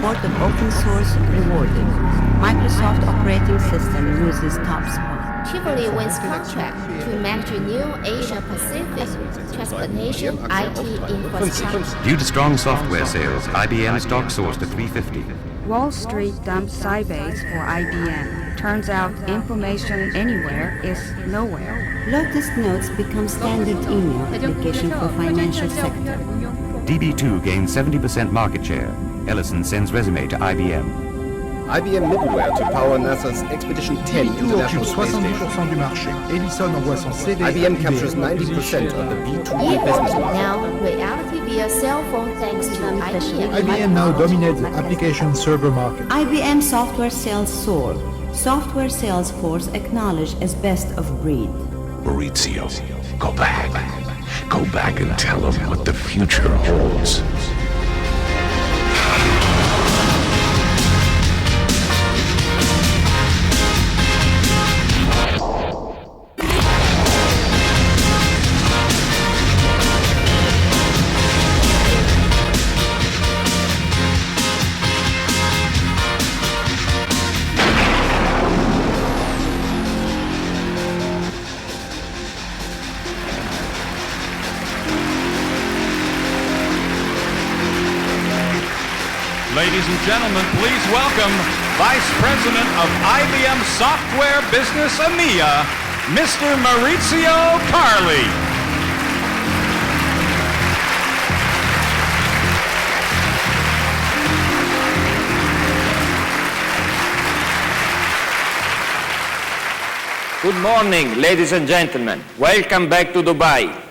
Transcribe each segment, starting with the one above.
support of open source rewarded. Microsoft operating system uses top spot. Tivoli wins contract to manage new Asia Pacific transportation IT infrastructure. Due to strong software sales, IBM stock soars to 350. Wall Street dumped Sybase for IBM. Turns out information anywhere is nowhere. Lotus Notes becomes standard email application for financial sector. DB2 gains 70% market share. Ellison sends resume to IBM. IBM middleware to power NASA's Expedition 10 International Space Station. 70% du marché. Ellison envoie son CV. IBM captures 90% of the B2B business market. Now reality via cell phone thanks to IBM. IBM now dominates the application server market. IBM software sales soar. Software sales force acknowledged as best of breed. Maurizio, go back. Go back and tell them what the future holds. Ladies and gentlemen, please welcome Vice President of IBM Software Business EMEA, Mr. Maurizio Carli. Good morning, ladies and gentlemen. Welcome back to Dubai.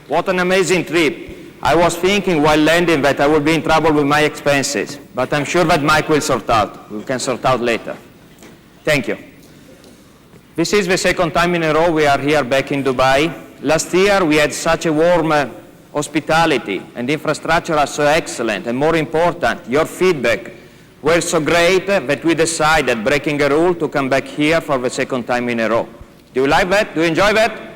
What an amazing trip. I was thinking while landing that I would be in trouble with my expenses, but I'm sure that Mike will sort out. We can sort out later. Thank you. This is the second time in a row we are here back in Dubai. Last year we had such a warm hospitality, and the infrastructure are so excellent, and more important, your feedback were so great that we decided, breaking a rule, to come back here for the second time in a row. Do you like that? Do you enjoy that?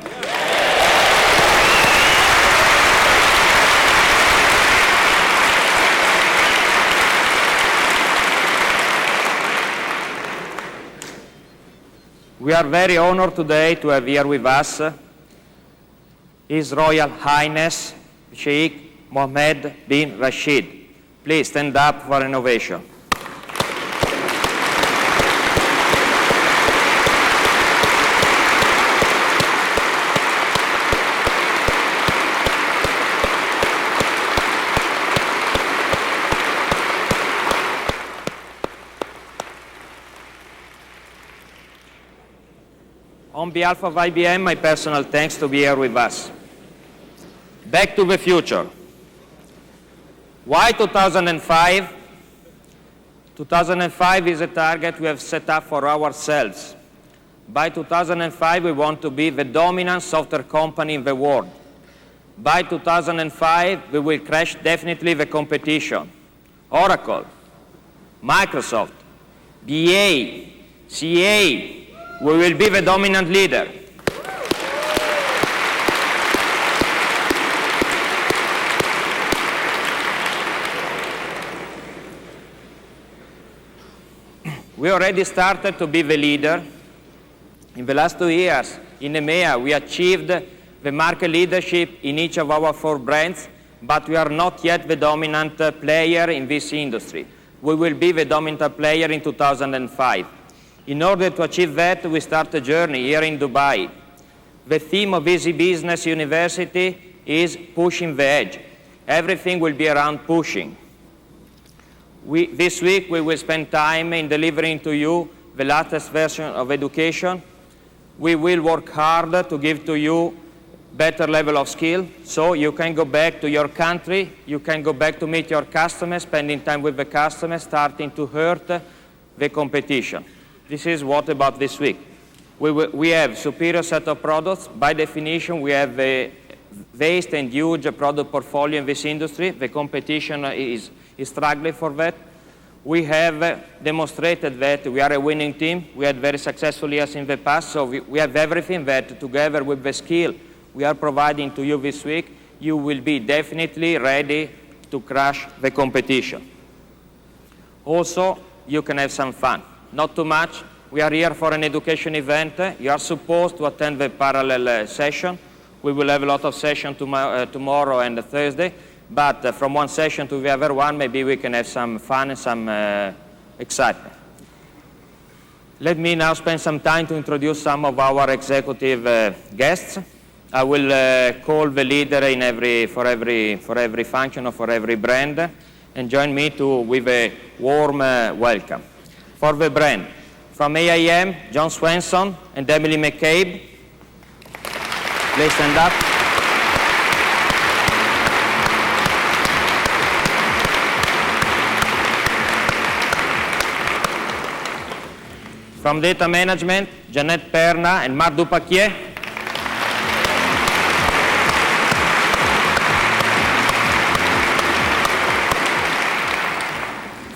We are very honored today to have here with us His Royal Highness Sheikh Mohammed bin Rashid. Please stand up for an ovation. On behalf of IBM, my personal thanks to be here with us. Back to the future. Why 2005? 2005 is a target we have set up for ourselves. By 2005, we want to be the dominant software company in the world. By 2005, we will crush definitely the competition. Oracle, Microsoft, BA, CA, we will be the dominant leader. We already started to be the leader. In the last 2 years, in EMEA, we achieved the market leadership in each of our 4 brands, but we are not yet the dominant player in this industry. We will be the dominant player in 2005. In order to achieve that, we start a journey here in Dubai. The theme of Easy Business University is pushing the edge. Everything will be around pushing. This week, we will spend time in delivering to you the latest version of education. We will work hard to give to you better level of skill, so you can go back to your country, you can go back to meet your customers, spending time with the customers, starting to hurt the competition. This is what about this week. We have superior set of products. By definition, we have a vast and huge product portfolio in this industry. The competition is struggling for that. We have demonstrated that we are a winning team. We had very successful years in the past, so we have everything that together with the skill we are providing to you this week, you will be definitely ready to crush the competition. Also, you can have some fun. Not too much. We are here for an education event. You are supposed to attend the parallel session. We will have a lot of sessions tomorrow and Thursday, but from one session to the other one, maybe we can have some fun and some excitement. Let me now spend some time to introduce some of our executive guests. I will call the leader for every function or for every brand, and join me with a warm welcome. For the brand, from AIM, John Swenson and Emily McCabe. Please stand up. From data management, Jeanette Perna and Marc Dupaquier.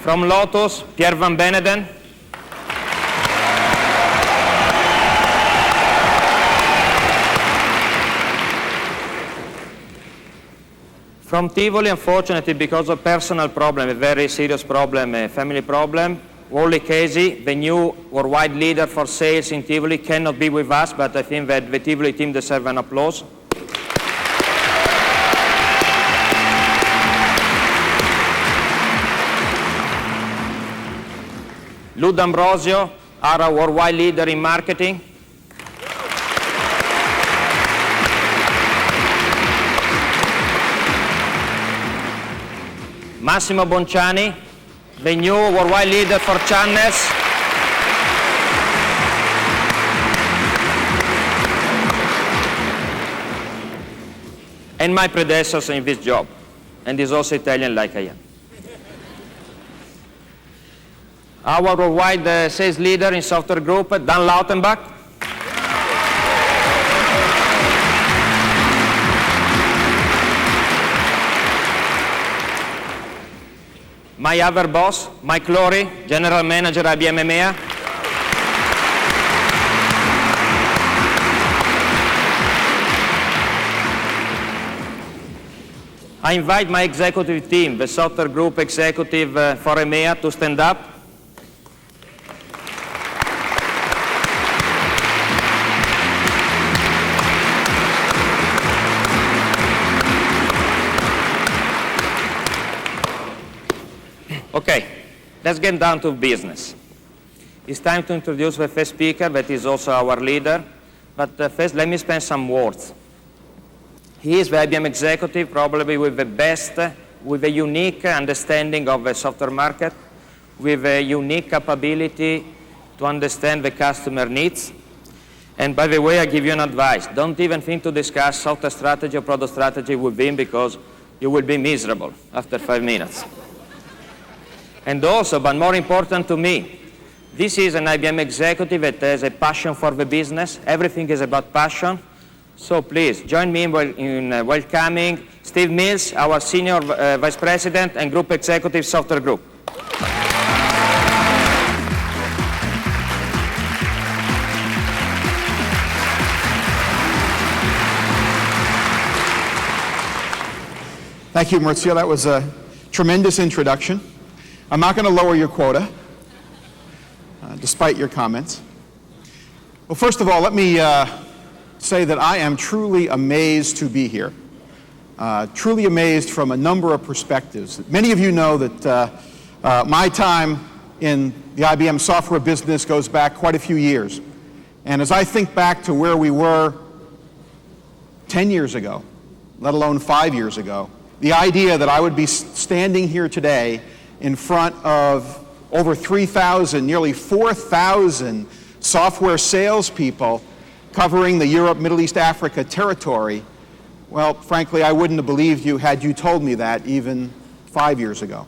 From Lotus, Pierre Van Beneden. From Tivoli, unfortunately, because of personal problem, a very serious problem, a family problem, Wally Casey, the new worldwide leader for sales in Tivoli, cannot be with us, but I think that the Tivoli team deserves an applause. Lou D'Ambrosio, our worldwide leader in marketing. Massimo Bonciani, the new worldwide leader for channels. And my predecessor in this job, and is also Italian like I am. Our worldwide sales leader in software group, Dan Lautenbach. My other boss, Mike Lowry, General Manager, IBM EMEA. I invite my executive team, the software group executive for EMEA, to stand up. Okay, let's get down to business. It's time to introduce the first speaker, that is also our leader. But first, let me spend some words. He is the IBM executive, probably with the best, with a unique understanding of the software market, with a unique capability to understand the customer needs. And by the way, I give you an advice. Don't even think to discuss software strategy or product strategy with him, because you will be miserable after 5 minutes. And also, but more important to me, this is an IBM executive that has a passion for the business. Everything is about passion. So please, join me in welcoming Steve Mills, our Senior Vice President and Group Executive Software Group. Thank you, Maurizio. That was a tremendous introduction. I'm not going to lower your quota, despite your comments. Well, first of all, let me say that I am truly amazed to be here. Truly amazed from a number of perspectives. Many of you know that my time in the IBM software business goes back quite a few years. And as I think back to where we were 10 years ago, let alone 5 years ago, the idea that I would be standing here today in front of over 3,000, nearly 4,000 software salespeople covering the Europe, Middle East, Africa territory, well, frankly, I wouldn't have believed you had you told me that even 5 years ago.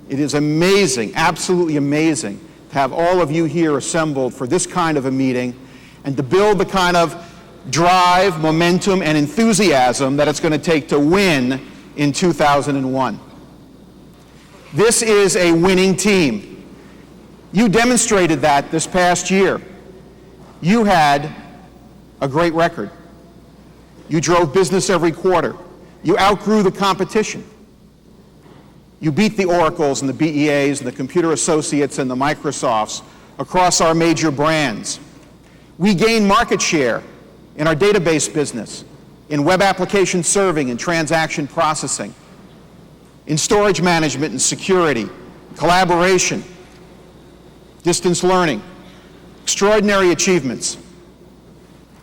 It is amazing, absolutely amazing, to have all of you here assembled for this kind of a meeting and to build the kind of drive, momentum, and enthusiasm that it's going to take to win in 2001. This is a winning team. You demonstrated that this past year. You had a great record. You drove business every quarter. You outgrew the competition. You beat the Oracles and the BEAs and the Computer Associates and the Microsofts across our major brands. We gained market share in our database business, in web application serving and transaction processing, in storage management and security, collaboration, distance learning, extraordinary achievements.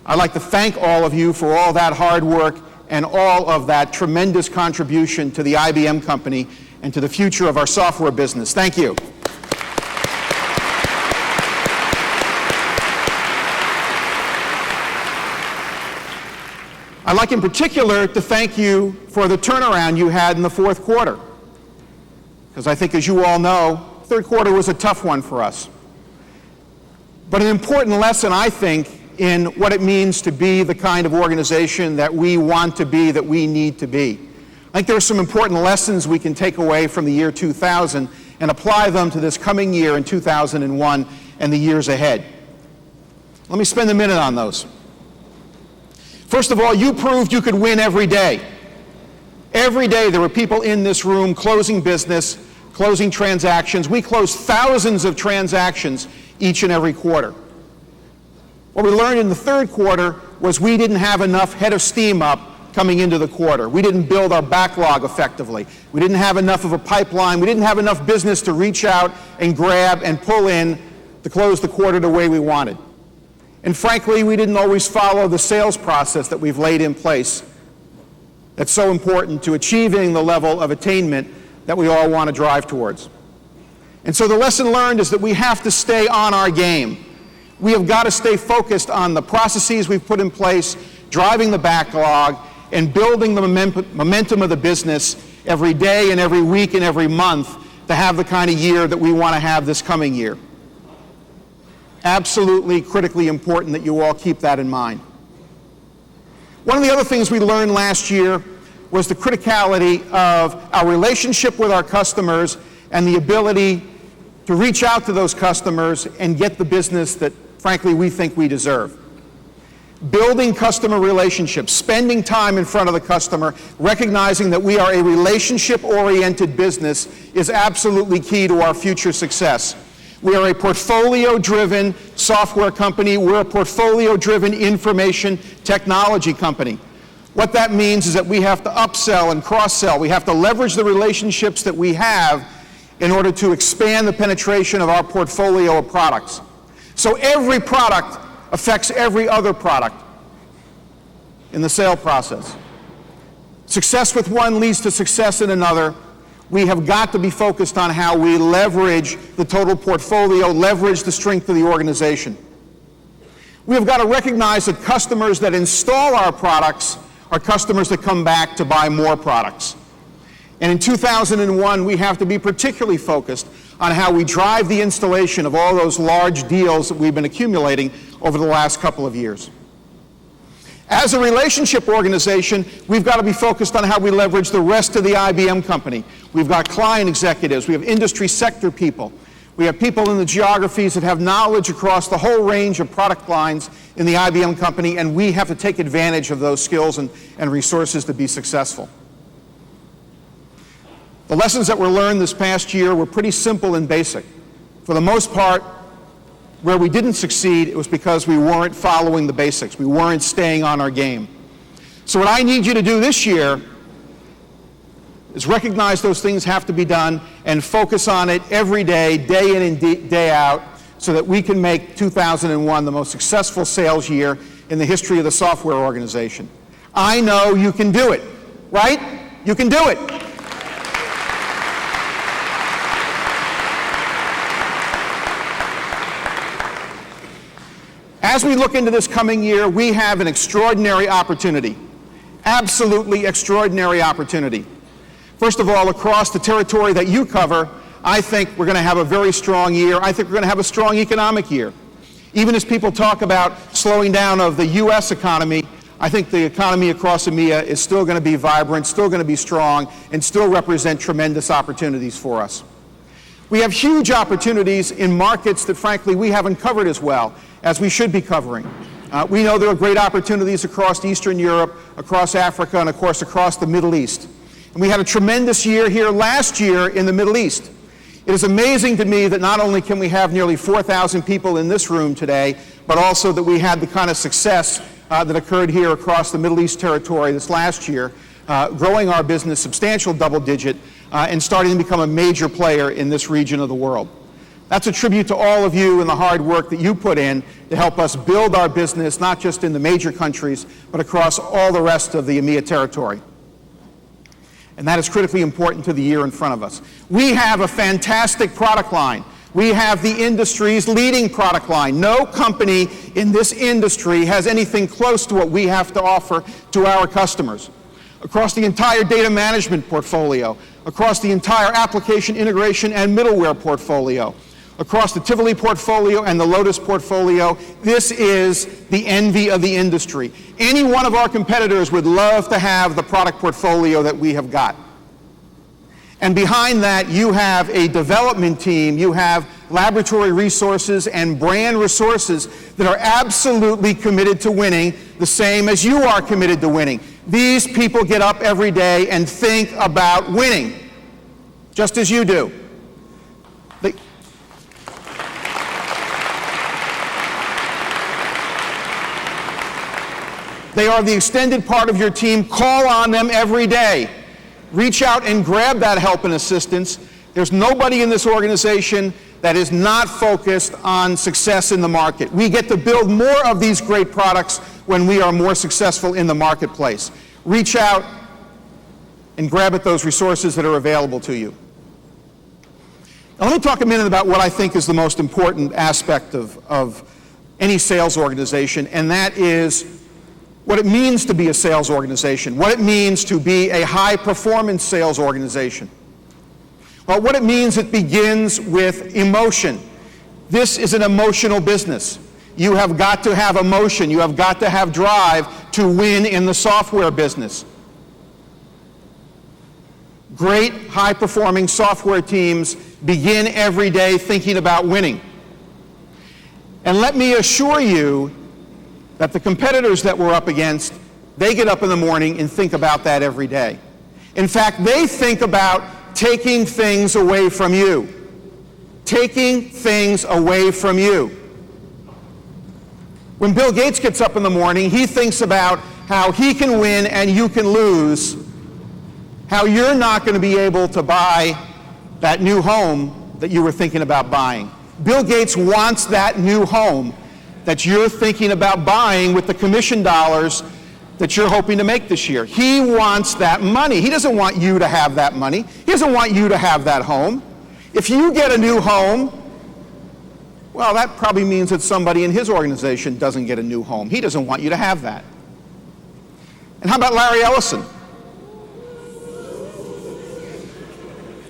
I'd like to thank all of you for all that hard work and all of that tremendous contribution to the IBM company and to the future of our software business. Thank you. I'd like in particular to thank you for the turnaround you had in the fourth quarter. Because I think, as you all know, third quarter was a tough one for us. But an important lesson, I think, in what it means to be the kind of organization that we want to be, that we need to be. I think there are some important lessons we can take away from the year 2000 and apply them to this coming year in 2001 and the years ahead. Let me spend a minute on those. First of all, you proved you could win every day. Every day there were people in this room closing business, closing transactions. We closed thousands of transactions each and every quarter. What we learned in the third quarter was we didn't have enough head of steam up coming into the quarter. We didn't build our backlog effectively. We didn't have enough of a pipeline. We didn't have enough business to reach out and grab and pull in to close the quarter the way we wanted. And frankly, we didn't always follow the sales process that we've laid in place that's so important to achieving the level of attainment that we all want to drive towards. And so the lesson learned is that we have to stay on our game. We have got to stay focused on the processes we've put in place, driving the backlog, and building the momentum of the business every day and every week and every month to have the kind of year that we want to have this coming year. Absolutely critically important that you all keep that in mind. One of the other things we learned last year was the criticality of our relationship with our customers and the ability to reach out to those customers and get the business that, frankly, we think we deserve. Building customer relationships, spending time in front of the customer, recognizing that we are a relationship-oriented business is absolutely key to our future success. We are a portfolio-driven software company. We're a portfolio-driven information technology company. What that means is that we have to upsell and cross-sell. We have to leverage the relationships that we have in order to expand the penetration of our portfolio of products. So every product affects every other product in the sale process. Success with one leads to success in another. We have got to be focused on how we leverage the total portfolio, leverage the strength of the organization. We have got to recognize that customers that install our products are customers that come back to buy more products. And in 2001, we have to be particularly focused on how we drive the installation of all those large deals that we've been accumulating over the last couple of years. As a relationship organization, we've got to be focused on how we leverage the rest of the IBM company. We've got client executives, we have industry sector people, we have people in the geographies that have knowledge across the whole range of product lines in the IBM company, and we have to take advantage of those skills and resources to be successful. The lessons that were learned this past year were pretty simple and basic. For the most part, where we didn't succeed, it was because we weren't following the basics. We weren't staying on our game. So what I need you to do this year is recognize those things have to be done and focus on it every day, day in and day out, so that we can make 2001 the most successful sales year in the history of the software organization. I know you can do it, right? You can do it. As we look into this coming year, we have an extraordinary opportunity, absolutely extraordinary opportunity. First of all, across the territory that you cover, I think we're going to have a very strong year. I think we're going to have a strong economic year. Even as people talk about slowing down of the U.S. economy, I think the economy across EMEA is still going to be vibrant, still going to be strong, and still represent tremendous opportunities for us. We have huge opportunities in markets that, frankly, we haven't covered as well as we should be covering. We know there are great opportunities across Eastern Europe, across Africa, and of course across the Middle East. And we had a tremendous year here last year in the Middle East. It is amazing to me that not only can we have nearly 4,000 people in this room today, but also that we had the kind of success that occurred here across the Middle East territory this last year, growing our business substantial double-digit and starting to become a major player in this region of the world. That's a tribute to all of you and the hard work that you put in to help us build our business, not just in the major countries, but across all the rest of the EMEA territory. And that is critically important to the year in front of us. We have a fantastic product line. We have the industry's leading product line. No company in this industry has anything close to what we have to offer to our customers. Across the entire data management portfolio, across the entire application integration and middleware portfolio, across the Tivoli portfolio and the Lotus portfolio, this is the envy of the industry. Any one of our competitors would love to have the product portfolio that we have got. And behind that, you have a development team, you have laboratory resources and brand resources that are absolutely committed to winning, the same as you are committed to winning. These people get up every day and think about winning, just as you do. They are the extended part of your team. Call on them every day. Reach out and grab that help and assistance. There's nobody in this organization that is not focused on success in the market. We get to build more of these great products when we are more successful in the marketplace. Reach out and grab at those resources that are available to you. Now, let me talk a minute about what I think is the most important aspect of any sales organization, and that is what it means to be a sales organization, what it means to be a high-performance sales organization. Well, what it means, it begins with emotion. This is an emotional business. You have got to have emotion. You have got to have drive to win in the software business. Great, high-performing software teams begin every day thinking about winning. And let me assure you that the competitors that we're up against, they get up in the morning and think about that every day. In fact, they think about taking things away from you. Taking things away from you. When Bill Gates gets up in the morning, he thinks about how he can win and you can lose, how you're not going to be able to buy that new home that you were thinking about buying. Bill Gates wants that new home that you're thinking about buying with the commission dollars that you're hoping to make this year. He wants that money. He doesn't want you to have that money. He doesn't want you to have that home. If you get a new home, well, that probably means that somebody in his organization doesn't get a new home. He doesn't want you to have that. And how about Larry Ellison?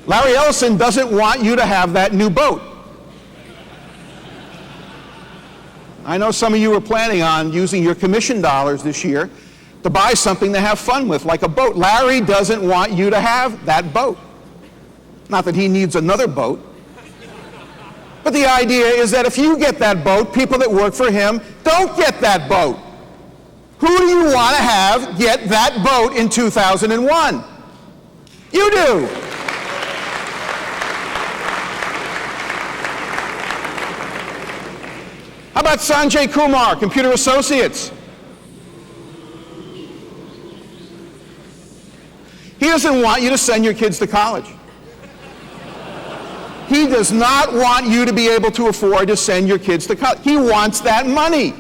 Larry Ellison doesn't want you to have that new boat. I know some of you are planning on using your commission dollars this year to buy something to have fun with, like a boat. Larry doesn't want you to have that boat. Not that he needs another boat. But the idea is that if you get that boat, people that work for him don't get that boat. Who do you want to have get that boat in 2001? You do. How about Sanjay Kumar, Computer Associates? He doesn't want you to send your kids to college. He does not want you to be able to afford to send your kids to college. He wants that money.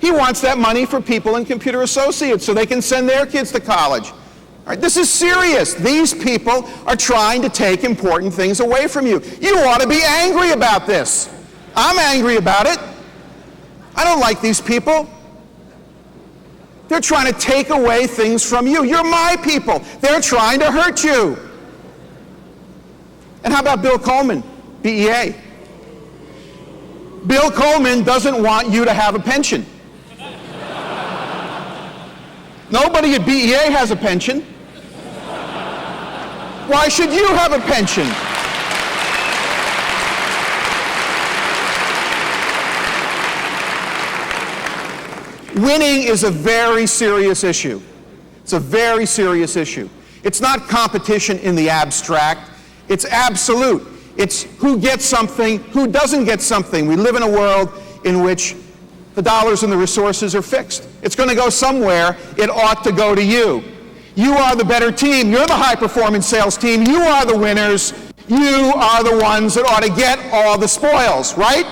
He wants that money for people in Computer Associates so they can send their kids to college. All right, this is serious. These people are trying to take important things away from you. You ought to be angry about this. I'm angry about it. I don't like these people. They're trying to take away things from you. You're my people. They're trying to hurt you. And how about Bill Coleman, BEA? Bill Coleman doesn't want you to have a pension. Nobody at BEA has a pension. Why should you have a pension? Winning is a very serious issue. It's a very serious issue. It's not competition in the abstract. It's absolute. It's who gets something, who doesn't get something. We live in a world in which the dollars and the resources are fixed. It's going to go somewhere. It ought to go to you. You are the better team. You're the high-performance sales team. You are the winners. You are the ones that ought to get all the spoils, right?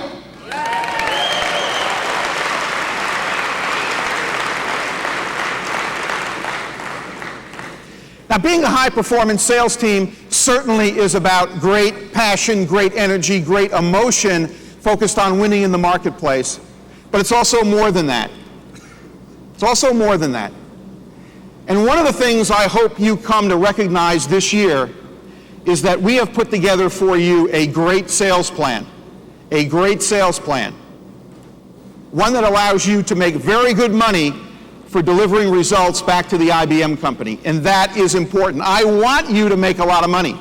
Now, being a high-performance sales team certainly is about great passion, great energy, great emotion focused on winning in the marketplace, but it's also more than that. It's also more than that. And one of the things I hope you come to recognize this year is that we have put together for you a great sales plan. A great sales plan. One that allows you to make very good money for delivering results back to the IBM company. And that is important. I want you to make a lot of money.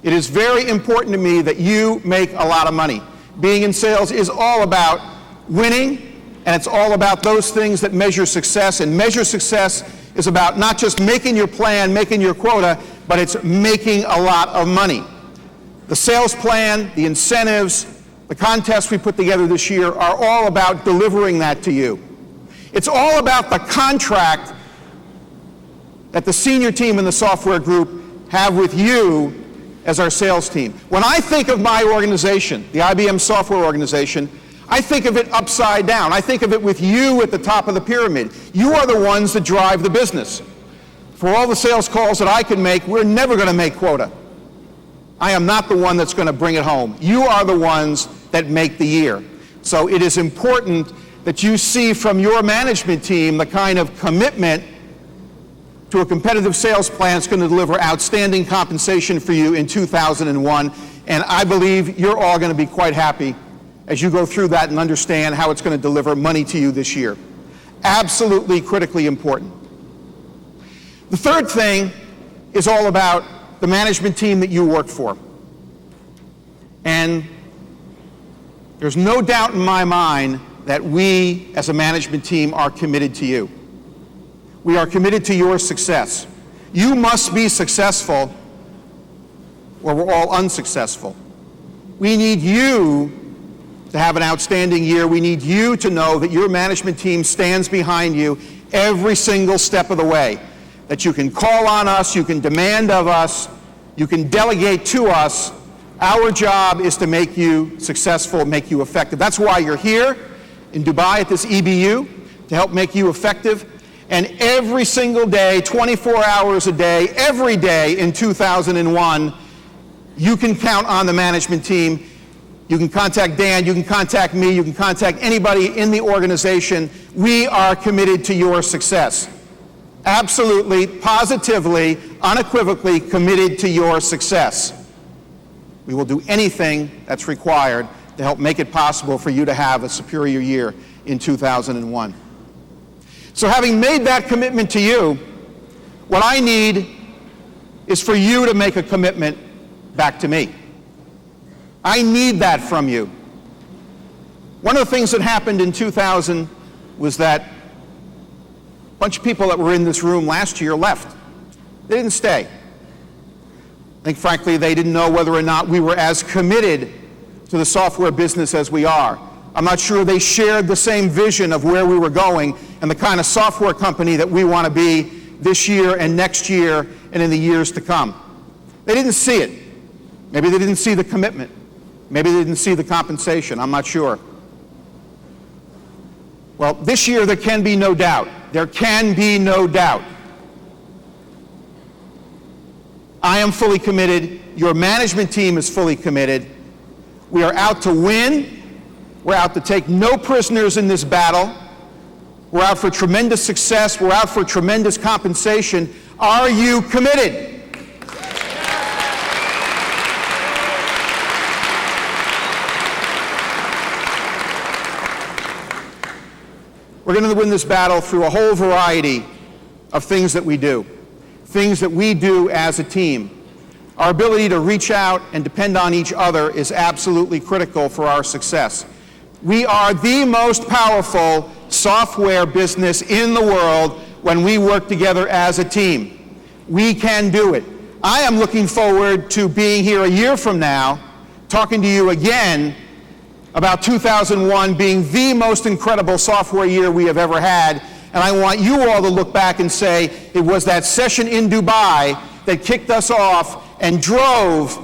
It is very important to me that you make a lot of money. Being in sales is all about winning, and it's all about those things that measure success. And measure success is about not just making your plan, making your quota, but it's making a lot of money. The sales plan, the incentives, the contests we put together this year are all about delivering that to you. It's all about the contract that the senior team in the software group have with you as our sales team. When I think of my organization, the IBM software organization, I think of it upside down. I think of it with you at the top of the pyramid. You are the ones that drive the business. For all the sales calls that I can make, we're never going to make quota. I am not the one that's going to bring it home. You are the ones that make the year. So it is important that you see from your management team the kind of commitment to a competitive sales plan that's going to deliver outstanding compensation for you in 2001. And I believe you're all going to be quite happy as you go through that and understand how it's going to deliver money to you this year. Absolutely critically important. The third thing is all about the management team that you work for. And there's no doubt in my mind that we as a management team are committed to you. We are committed to your success. You must be successful or we're all unsuccessful. We need you to have an outstanding year. We need you to know that your management team stands behind you every single step of the way. That you can call on us, you can demand of us, you can delegate to us. Our job is to make you successful, make you effective. That's why you're here in Dubai at this EBU, to help make you effective. And every single day, 24 hours a day, every day in 2001, you can count on the management team. You can contact Dan, you can contact me, you can contact anybody in the organization. We are committed to your success. Absolutely, positively, unequivocally committed to your success. We will do anything that's required to help make it possible for you to have a superior year in 2001. So having made that commitment to you, what I need is for you to make a commitment back to me. I need that from you. One of the things that happened in 2000 was that a bunch of people that were in this room last year left. They didn't stay. I think, frankly, they didn't know whether or not we were as committed to the software business as we are. I'm not sure they shared the same vision of where we were going and the kind of software company that we want to be this year and next year and in the years to come. They didn't see it. Maybe they didn't see the commitment. Maybe they didn't see the compensation. I'm not sure. Well, this year there can be no doubt. There can be no doubt. I am fully committed. Your management team is fully committed. We are out to win. We're out to take no prisoners in this battle. We're out for tremendous success. We're out for tremendous compensation. Are you committed? We're going to win this battle through a whole variety of things that we do as a team. Our ability to reach out and depend on each other is absolutely critical for our success. We are the most powerful software business in the world when we work together as a team. We can do it. I am looking forward to being here a year from now, talking to you again about 2001 being the most incredible software year we have ever had. And I want you all to look back and say, it was that session in Dubai that kicked us off and drove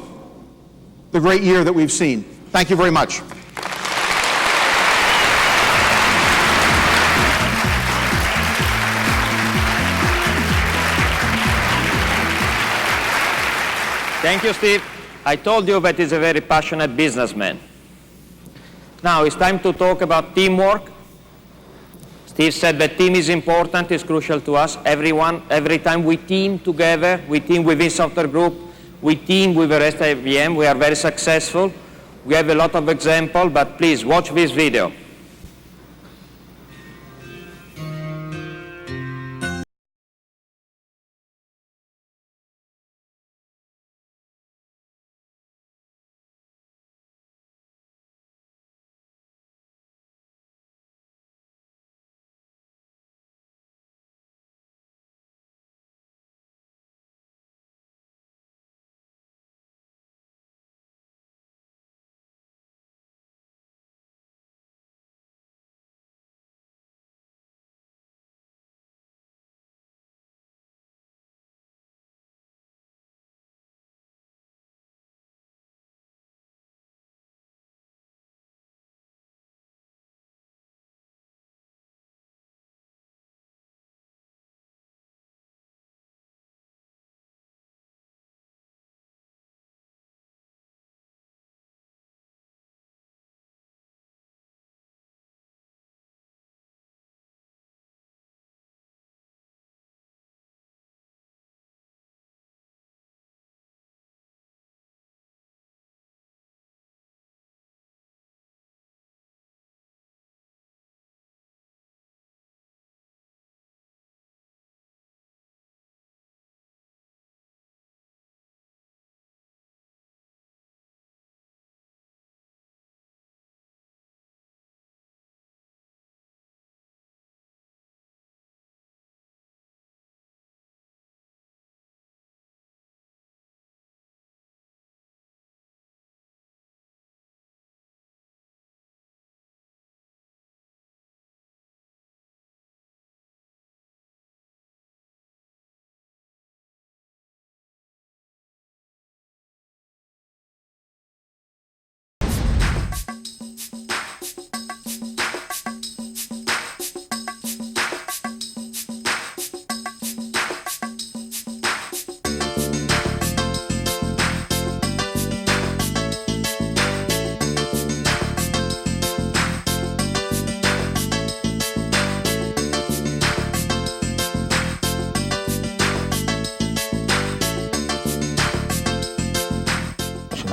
the great year that we've seen. Thank you very much. Thank you, Steve. I told you that he's a very passionate businessman. Now it's time to talk about teamwork. Steve said that team is important, is crucial to us. Every time we team together, we team within software group, we team with the rest of IBM, we are very successful. We have a lot of examples, but please watch this video.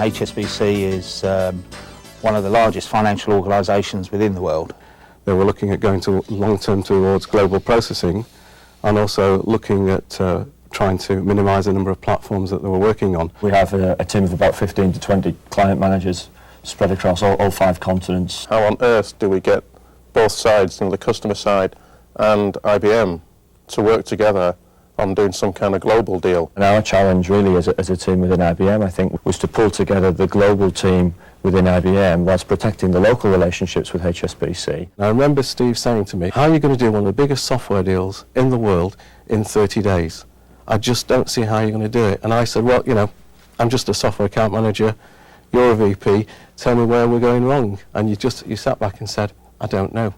HSBC is one of the largest financial organisations within the world. They were looking at going to long-term towards global processing and also looking at trying to minimise the number of platforms that they were working on. We have a team of about 15 to 20 client managers spread across all 5 continents. How on earth do we get both sides, the customer side and IBM, to work together on doing some kind of global deal? And our challenge really as a team within IBM, I think, was to pull together the global team within IBM whilst protecting the local relationships with HSBC. I remember Steve saying to me, how are you going to do one of the biggest software deals in the world in 30 days? I just don't see how you're going to do it. And I said, well, I'm just a software account manager, you're a VP, tell me where we're going wrong. And you sat back and said, I don't know.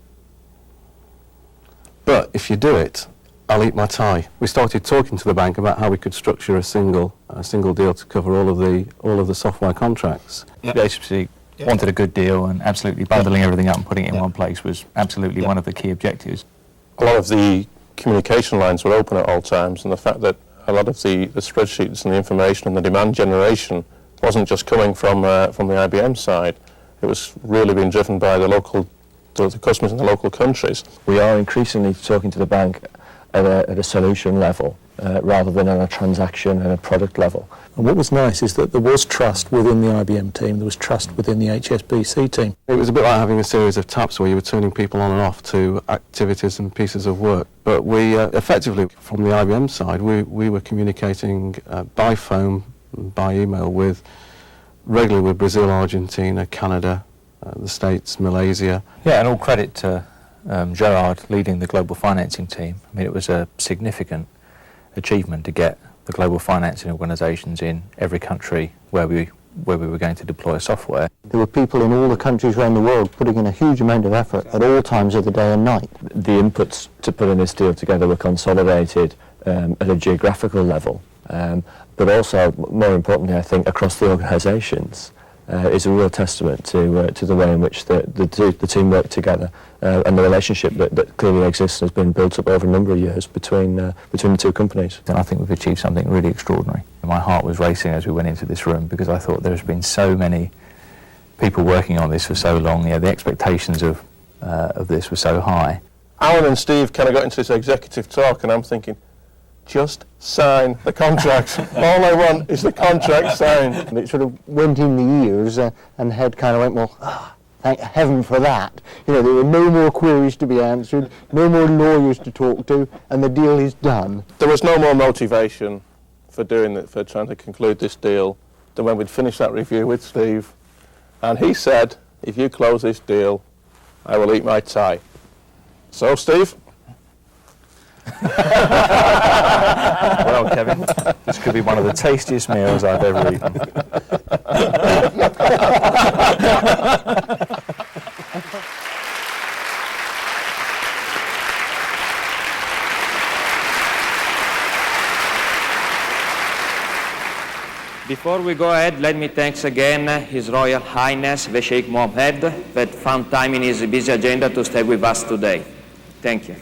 But if you do it, I'll eat my tie. We started talking to the bank about how we could structure a single deal to cover all of the software contracts. The HSBC wanted a good deal, and absolutely bundling everything up and putting it in one place was absolutely one of the key objectives. A lot of the communication lines were open at all times, and the fact that a lot of the spreadsheets and the information and the demand generation wasn't just coming from the IBM side. It was really being driven by the customers in the local countries. We are increasingly talking to the bank at a solution level rather than on a transaction and a product level. And what was nice is that there was trust within the IBM team, there was trust within the HSBC team. It was a bit like having a series of taps where you were turning people on and off to activities and pieces of work. But we effectively, from the IBM side, we were communicating by phone, by email regularly with Brazil, Argentina, Canada, the States, Malaysia. Yeah, and all credit to Gerard leading the global financing team. I mean, it was a significant achievement to get the global financing organisations in every country where we were going to deploy software. There were people in all the countries around the world putting in a huge amount of effort at all times of the day and night. The inputs to putting this deal together were consolidated at a geographical level, but also, more importantly, I think, across the organisations. Is a real testament to the way in which the team worked together and the relationship that clearly exists and has been built up over a number of years between the two companies. And I think we've achieved something really extraordinary. My heart was racing as we went into this room because I thought there's been so many people working on this for so long. The expectations of this were so high. Alan and Steve kind of got into this executive talk, and I'm thinking, just sign the contract. All I want is the contract signed. And it sort of went in the ears, and the head kind of went, well, thank heaven for that. You know, there were no more queries to be answered, no more lawyers to talk to, and the deal is done. There was no more motivation for trying to conclude this deal than when we'd finished that review with Steve. And he said, if you close this deal, I will eat my tie. So, Steve? Well, Kevin, this could be one of the tastiest meals I've ever eaten. Before we go ahead, let me thank again His Royal Highness the Sheikh Mohammed that found time in his busy agenda to stay with us today. Thank you.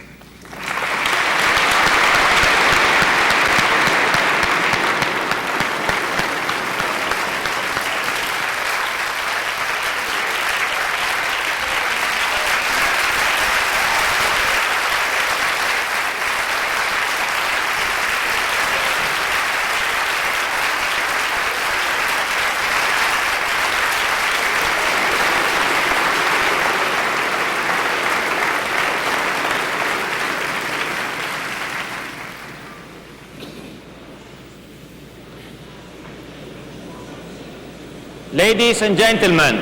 Ladies and gentlemen,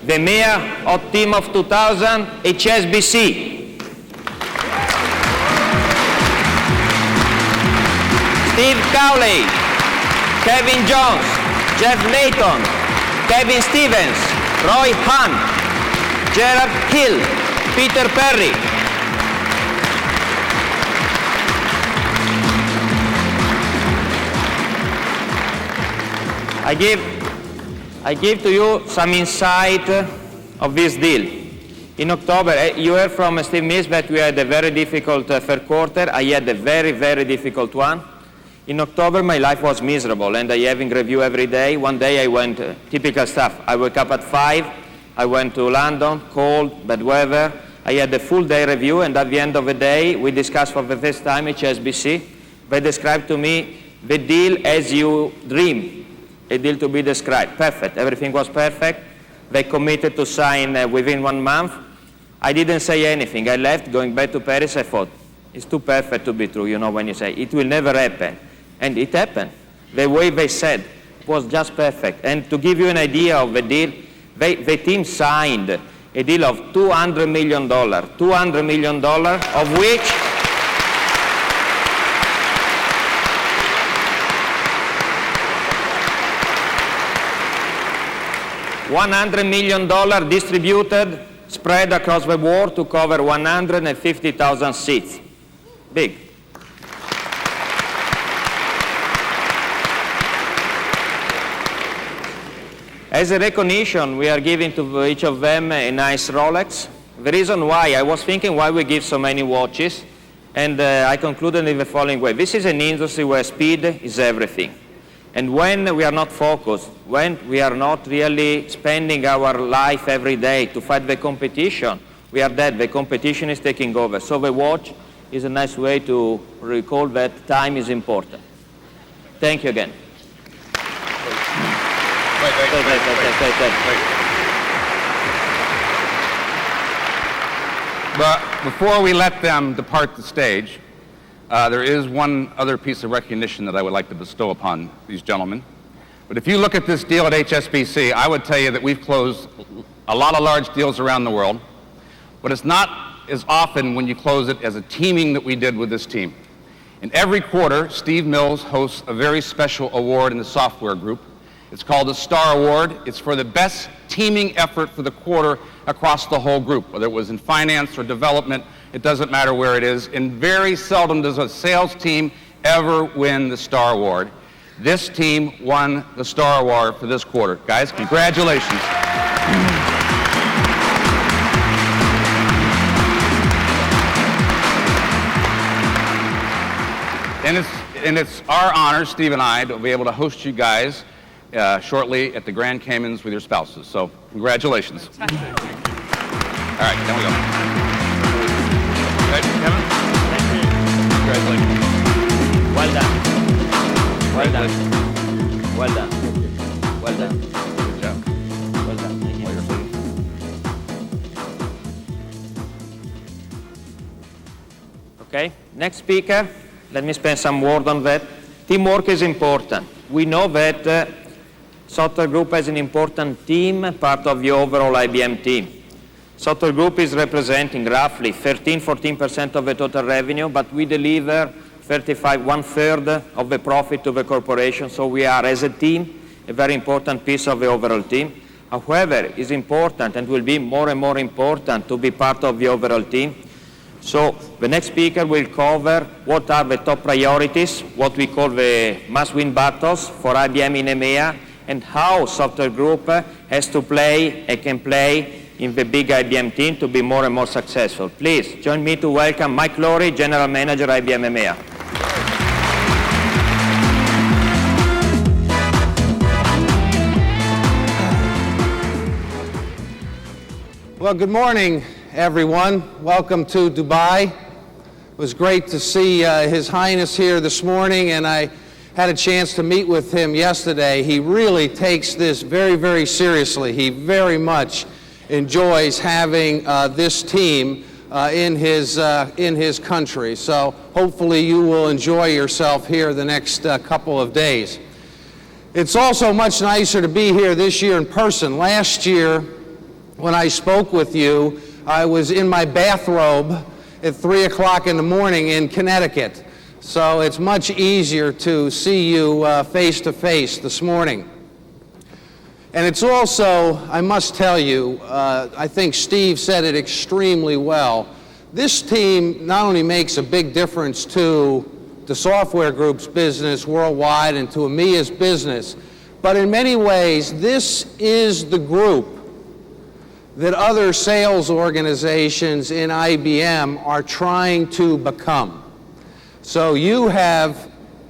the EMEA Hot Team of 2000 HSBC. Steve Cowley, Kevin Jones, Jeff Layton, Kevin Stevens, Roy Hunt, Gerard Hill, Peter Perry. I give to you some insight of this deal. In October, you heard from Steve Mills that we had a very difficult third quarter. I had a very, very difficult one. In October, my life was miserable, and I having review every day. One day I went, typical stuff. I woke up at 5, I went to London, cold, bad weather. I had a full day review, and at the end of the day, we discussed for the first time HSBC. They described to me the deal as you dream. A deal to be described. Perfect. Everything was perfect. They committed to sign within 1 month. I didn't say anything. I left, going back to Paris. I thought, it's too perfect to be true, you know, when you say, it will never happen. And it happened. The way they said was just perfect. And to give you an idea of the deal, the team signed a deal of $200 million. $200 million, of which $100 million distributed, spread across the world to cover 150,000 seats. Big. As a recognition, we are giving to each of them a nice Rolex. The reason why, I was thinking why we give so many watches, and I concluded in the following way. This is an industry where speed is everything. And when we are not focused, when we are not really spending our life every day to fight the competition, we are dead. The competition is taking over. So the watch is a nice way to recall that time is important. Thank you again. Wait. But before we let them depart the stage, there is one other piece of recognition that I would like to bestow upon these gentlemen. But if you look at this deal at HSBC, I would tell you that we've closed a lot of large deals around the world, but it's not as often when you close it as a teaming that we did with this team. In every quarter, Steve Mills hosts a very special award in the software group. It's called the Star Award. It's for the best teaming effort for the quarter across the whole group, whether it was in finance or development, it doesn't matter where it is. And very seldom does a sales team ever win the Star Award. This team won the Star Award for this quarter. Guys, congratulations. And it's our honor, Steve and I, to be able to host you guys shortly at the Grand Caymans with your spouses. So, congratulations. All right, then we go. Right, Kevin? Congratulations. Well done. Well done. Well done. Well done. Good job. Well done. Thank you. Okay, next speaker. Let me spend some word on that. Teamwork is important. We know that Software Group has an important team, part of the overall IBM team. Software Group is representing roughly 13-14% of the total revenue, but we deliver 1/3 of the profit to the corporation, so we are, as a team, a very important piece of the overall team. However, it's important and will be more and more important to be part of the overall team. So the next speaker will cover what are the top priorities, what we call the must-win battles for IBM in EMEA, and how Software Group has to play and can play in the big IBM team to be more and more successful. Please join me to welcome Mike Lowry, General Manager, IBM EMEA. Well, good morning, everyone. Welcome to Dubai. It was great to see His Highness here this morning, and I had a chance to meet with him yesterday. He really takes this very, very seriously. He very much enjoys having this team in his country. So hopefully you will enjoy yourself here the next couple of days. It's also much nicer to be here this year in person. Last year, when I spoke with you, I was in my bathrobe at 3 o'clock in the morning in Connecticut. So it's much easier to see you face to face this morning. And it's also, I must tell you, I think Steve said it extremely well. This team not only makes a big difference to the Software Group's business worldwide and to EMEA's business, but in many ways, this is the group that other sales organizations in IBM are trying to become. So you have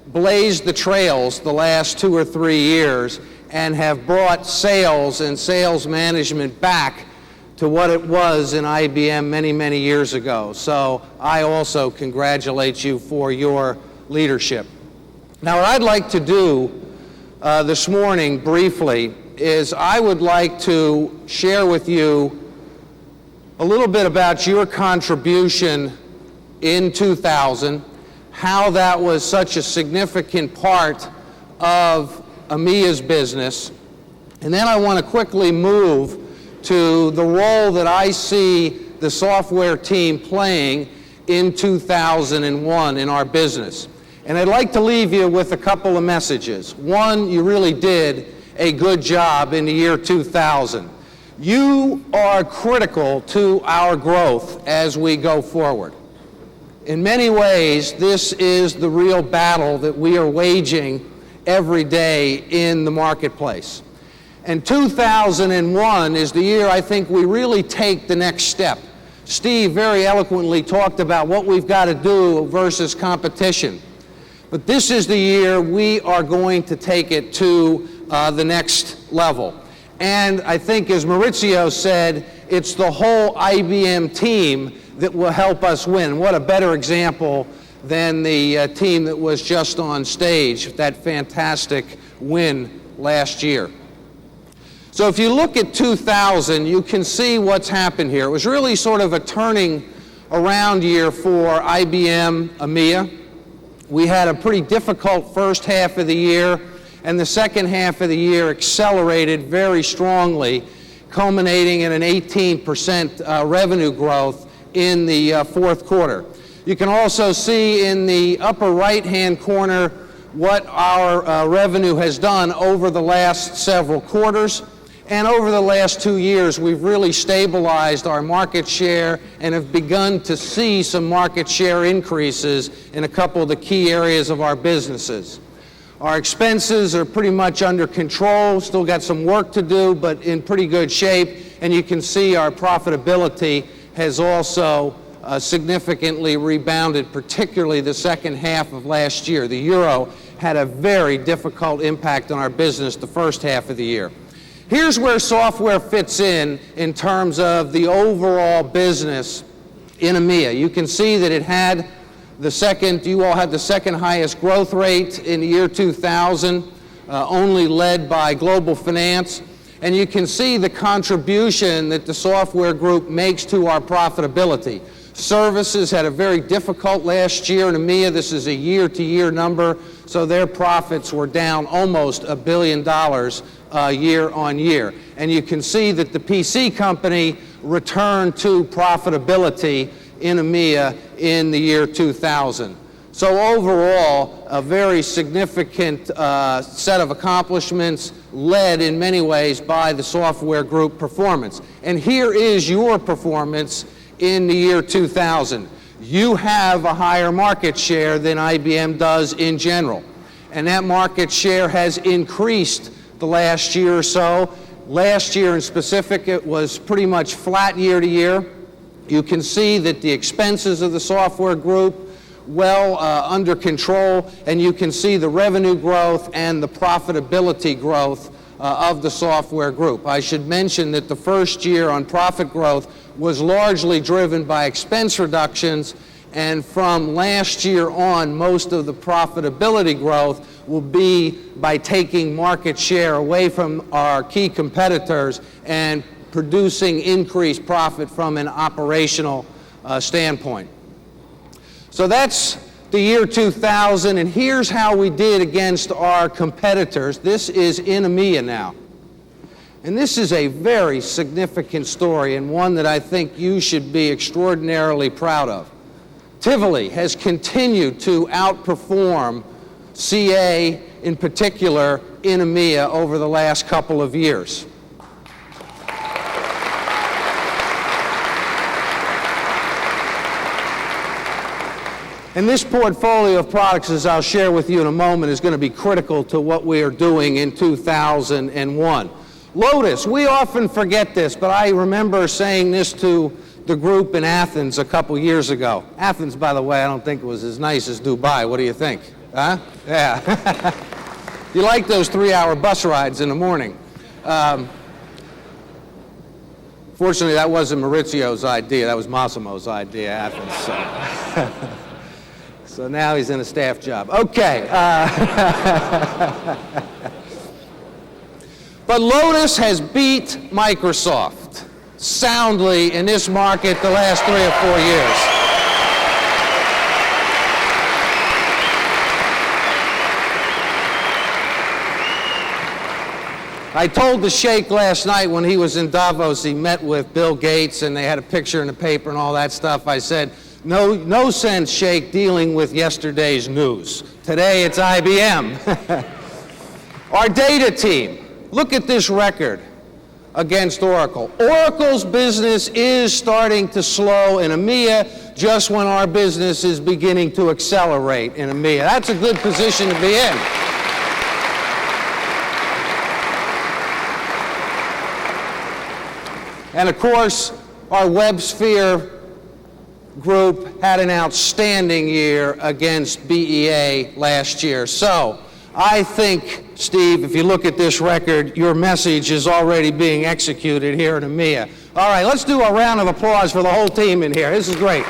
blazed the trails the last 2 or 3 years and have brought sales and sales management back to what it was in IBM many, many years ago. So I also congratulate you for your leadership. Now, what I'd like to do this morning briefly is I would like to share with you a little bit about your contribution in 2000, how that was such a significant part of EMEA's business, and then I want to quickly move to the role that I see the software team playing in 2001 in our business. And I'd like to leave you with a couple of messages. One, you really did a good job in the year 2000. You are critical to our growth as we go forward. In many ways, this is the real battle that we are waging every day in the marketplace. And 2001 is the year I think we really take the next step. Steve very eloquently talked about what we've got to do versus competition. But this is the year we are going to take it to the next level. And I think, as Maurizio said, it's the whole IBM team that will help us win. What a better example than the team that was just on stage, that fantastic win last year. So if you look at 2000, you can see what's happened here. It was really sort of a turning around year for IBM EMEA. We had a pretty difficult first half of the year, and the second half of the year accelerated very strongly, culminating in an 18% revenue growth in the fourth quarter. You can also see in the upper right-hand corner what our revenue has done over the last several quarters. And over the last 2 years, we've really stabilized our market share and have begun to see some market share increases in a couple of the key areas of our businesses. Our expenses are pretty much under control, still got some work to do, but in pretty good shape. And you can see our profitability has also significantly rebounded, particularly the second half of last year. The euro had a very difficult impact on our business the first half of the year. Here's where software fits in terms of the overall business in EMEA. You can see that it had you all had the second highest growth rate in the year 2000, only led by global finance. And you can see the contribution that the software group makes to our profitability. Services had a very difficult last year in EMEA. This is a year-to-year number, so their profits were down almost $1 billion year on year. And you can see that the PC company returned to profitability in EMEA in the year 2000. So overall, a very significant set of accomplishments led in many ways by the software group performance. And here is your performance in the year 2000. You have a higher market share than IBM does in general. And that market share has increased the last year or so. Last year in specific, it was pretty much flat year to year. You can see that the expenses of the software group under control, and you can see the revenue growth and the profitability growth of the software group. I should mention that the first year on profit growth was largely driven by expense reductions, and from last year on, most of the profitability growth will be by taking market share away from our key competitors and producing increased profit from an operational standpoint. So that's the year 2000, and here's how we did against our competitors. This is in EMEA now. And this is a very significant story, and one that I think you should be extraordinarily proud of. Tivoli has continued to outperform CA in particular in EMEA over the last couple of years. And this portfolio of products, as I'll share with you in a moment, is going to be critical to what we are doing in 2001. Lotus, we often forget this, but I remember saying this to the group in Athens a couple years ago. Athens, by the way, I don't think it was as nice as Dubai. What do you think? Huh? Yeah. You like those 3-hour bus rides in the morning. Fortunately, that wasn't Maurizio's idea. That was Massimo's idea, Athens. So now he's in a staff job. Okay. But Lotus has beat Microsoft soundly in this market the last 3 or 4 years. I told the Sheikh last night when he was in Davos, he met with Bill Gates and they had a picture in the paper and all that stuff. I said, no sense, Sheikh, dealing with yesterday's news. Today it's IBM. Our data team, look at this record against Oracle. Oracle's business is starting to slow in EMEA just when our business is beginning to accelerate in EMEA. That's a good position to be in. And of course, our WebSphere group had an outstanding year against BEA last year. So I think Steve, if you look at this record, your message is already being executed here in EMEA. All right, let's do a round of applause for the whole team in here. This is great.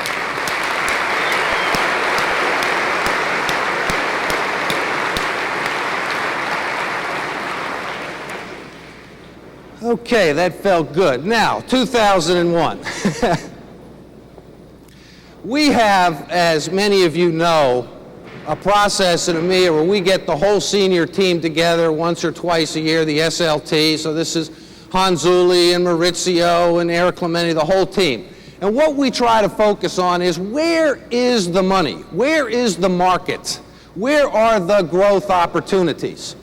Okay, that felt good. Now, 2001. We have, as many of you know, a process in EMEA where we get the whole senior team together once or twice a year, the SLT. So this is Hans Uli and Maurizio and Eric Clementi, the whole team. And what we try to focus on is, where is the money? Where is the market? Where are the growth opportunities?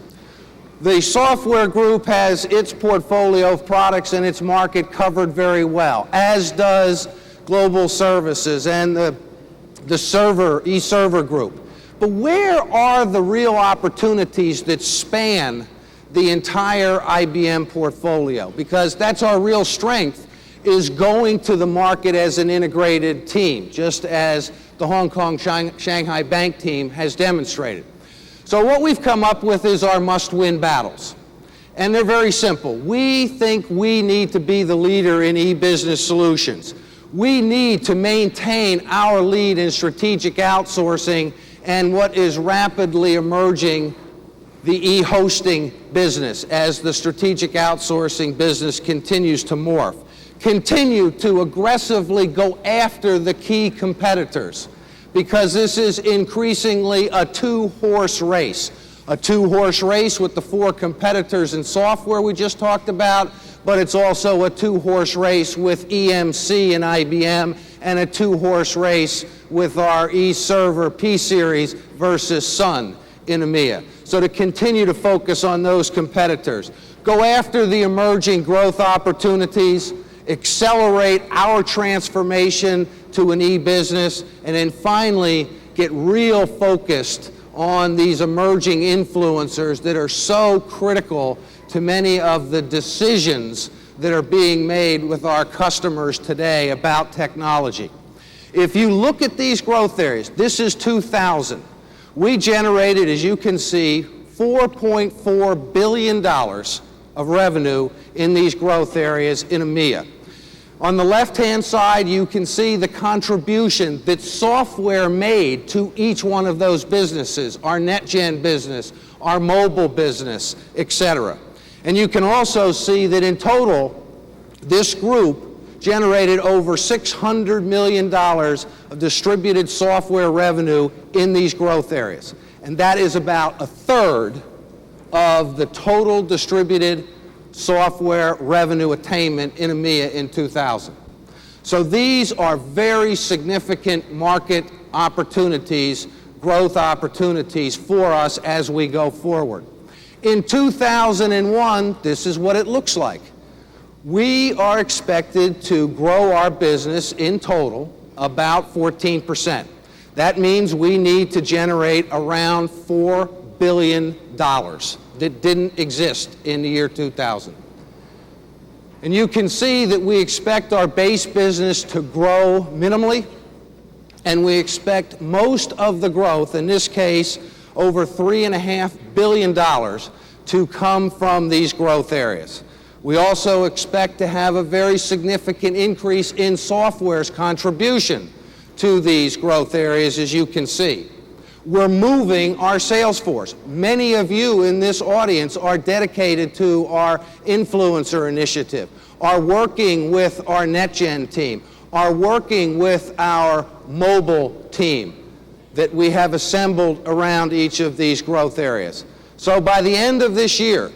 The software group has its portfolio of products and its market covered very well, as does global services and the e-server group. But where are the real opportunities that span the entire IBM portfolio? Because that's our real strength, is going to the market as an integrated team, just as the Hong Kong Shanghai Bank team has demonstrated. So what we've come up with is our must-win battles. And they're very simple. We think we need to be the leader in e-business solutions. We need to maintain our lead in strategic outsourcing and what is rapidly emerging, the e-hosting business, as the strategic outsourcing business continues to morph. Continue to aggressively go after the key competitors, because this is increasingly a two-horse race. A two-horse race with the four competitors in software we just talked about, but it's also a two-horse race with EMC and IBM, and a two-horse race with our e-server P-Series versus Sun in EMEA. So to continue to focus on those competitors. Go after the emerging growth opportunities, accelerate our transformation to an e-business, and then finally get real focused on these emerging influencers that are so critical to many of the decisions that are being made with our customers today about technology. If you look at these growth areas, this is 2000. We generated, as you can see, $4.4 billion of revenue in these growth areas in EMEA. On the left-hand side, you can see the contribution that software made to each one of those businesses, our NetGen business, our mobile business, etc. And you can also see that in total, this group generated over $600 million of distributed software revenue in these growth areas. And that is about a third of the total distributed software revenue attainment in EMEA in 2000. So these are very significant market opportunities, growth opportunities for us as we go forward. In 2001, this is what it looks like. We are expected to grow our business in total about 14%. That means we need to generate around $4 billion that didn't exist in the year 2000. And you can see that we expect our base business to grow minimally, and we expect most of the growth, in this case, over $3.5 billion, to come from these growth areas. We also expect to have a very significant increase in software's contribution to these growth areas, as you can see. We're moving our sales force. Many of you in this audience are dedicated to our influencer initiative, are working with our NetGen team, are working with our mobile team that we have assembled around each of these growth areas. So by the end of this year,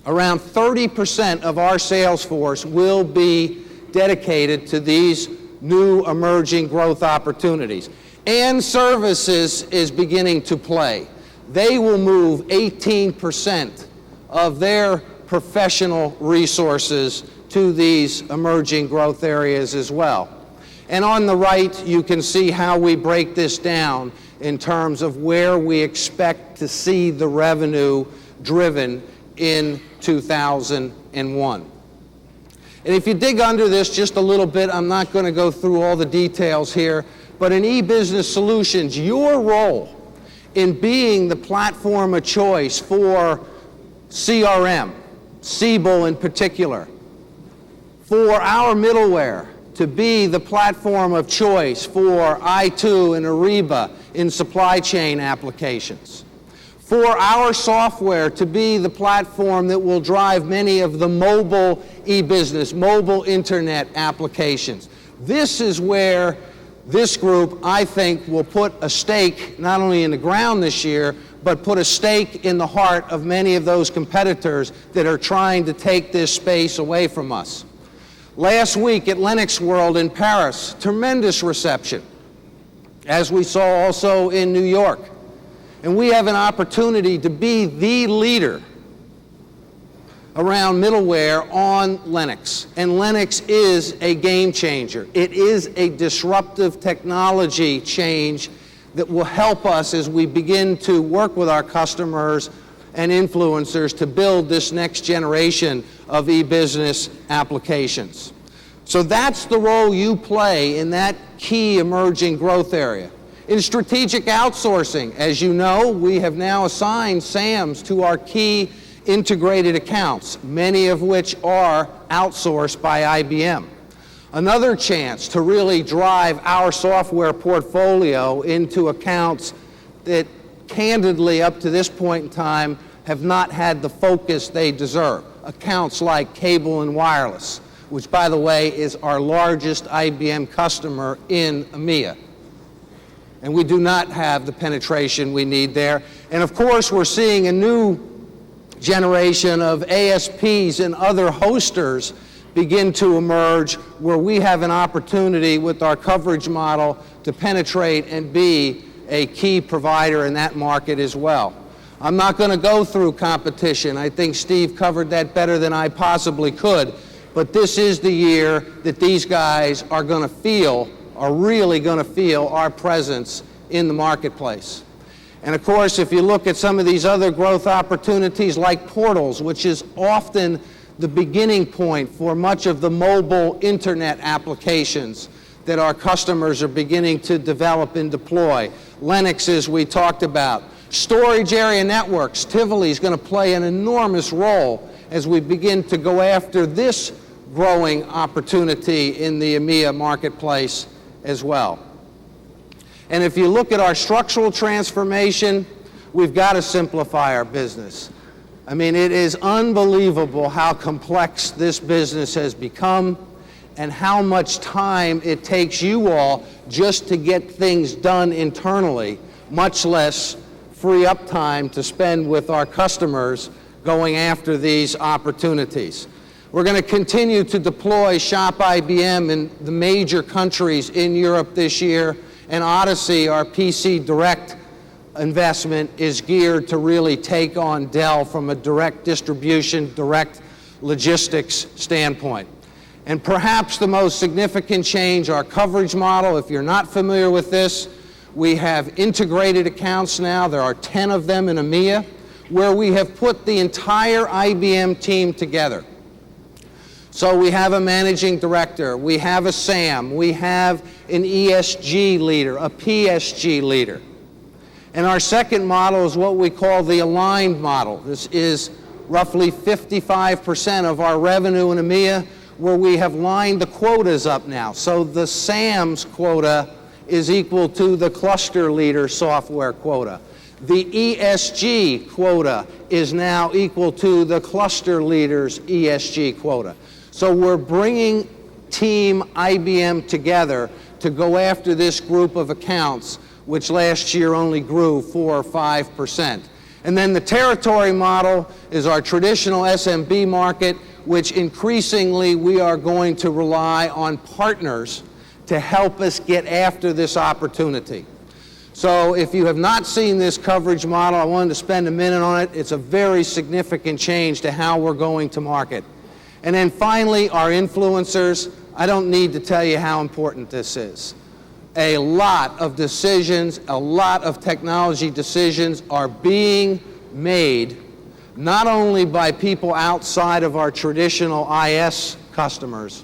around 30% of our sales force will be dedicated to these new emerging growth opportunities. And services is beginning to play. They will move 18% of their professional resources to these emerging growth areas as well. And on the right, you can see how we break this down in terms of where we expect to see the revenue driven in 2001. And if you dig under this just a little bit, I'm not going to go through all the details here, but in e-business solutions, your role in being the platform of choice for CRM, Siebel in particular, for our middleware to be the platform of choice for I2 and Ariba in supply chain applications, for our software to be the platform that will drive many of the mobile e-business, mobile internet applications. This is where this group, I think, will put a stake not only in the ground this year, but put a stake in the heart of many of those competitors that are trying to take this space away from us. Last week at Linux World in Paris, tremendous reception, as we saw also in New York. And we have an opportunity to be the leader around middleware on Linux. And Linux is a game changer. It is a disruptive technology change that will help us as we begin to work with our customers and influencers to build this next generation of e-business applications. So that's the role you play in that key emerging growth area. In strategic outsourcing, as you know, we have now assigned SAMs to our key integrated accounts, many of which are outsourced by IBM. Another chance to really drive our software portfolio into accounts that candidly up to this point in time have not had the focus they deserve. Accounts like Cable and Wireless, which by the way is our largest IBM customer in EMEA. And we do not have the penetration we need there. And of course we're seeing a new generation of ASPs and other hosters begin to emerge where we have an opportunity with our coverage model to penetrate and be a key provider in that market as well. I'm not going to go through competition. I think Steve covered that better than I possibly could. But this is the year that these guys are going to feel, are really going to feel our presence in the marketplace. And of course, if you look at some of these other growth opportunities like portals, which is often the beginning point for much of the mobile internet applications that our customers are beginning to develop and deploy. Linux, as we talked about. Storage area networks, Tivoli is going to play an enormous role as we begin to go after this growing opportunity in the EMEA marketplace as well. And if you look at our structural transformation, we've got to simplify our business. I mean, it is unbelievable how complex this business has become and how much time it takes you all just to get things done internally, much less free up time to spend with our customers going after these opportunities. We're going to continue to deploy Shop IBM in the major countries in Europe this year, and Odyssey, our PC Direct investment, is geared to really take on Dell from a direct distribution, direct logistics standpoint. And perhaps the most significant change, our coverage model. If you're not familiar with this, we have integrated accounts now. There are 10 of them in EMEA, where we have put the entire IBM team together. So we have a managing director, we have a SAM, we have an ESG leader, a PSG leader. And our second model is what we call the aligned model. This is roughly 55% of our revenue in EMEA, where we have lined the quotas up now. So the SAM's quota is equal to the cluster leader software quota. The ESG quota is now equal to the cluster leader's ESG quota. So we're bringing Team IBM together to go after this group of accounts, which last year only grew 4 or 5%. And then the territory model is our traditional SMB market, which increasingly we are going to rely on partners to help us get after this opportunity. So if you have not seen this coverage model, I wanted to spend a minute on it. It's a very significant change to how we're going to market. And then finally, our influencers. I don't need to tell you how important this is. A lot of decisions, a lot of technology decisions are being made not only by people outside of our traditional IS customers,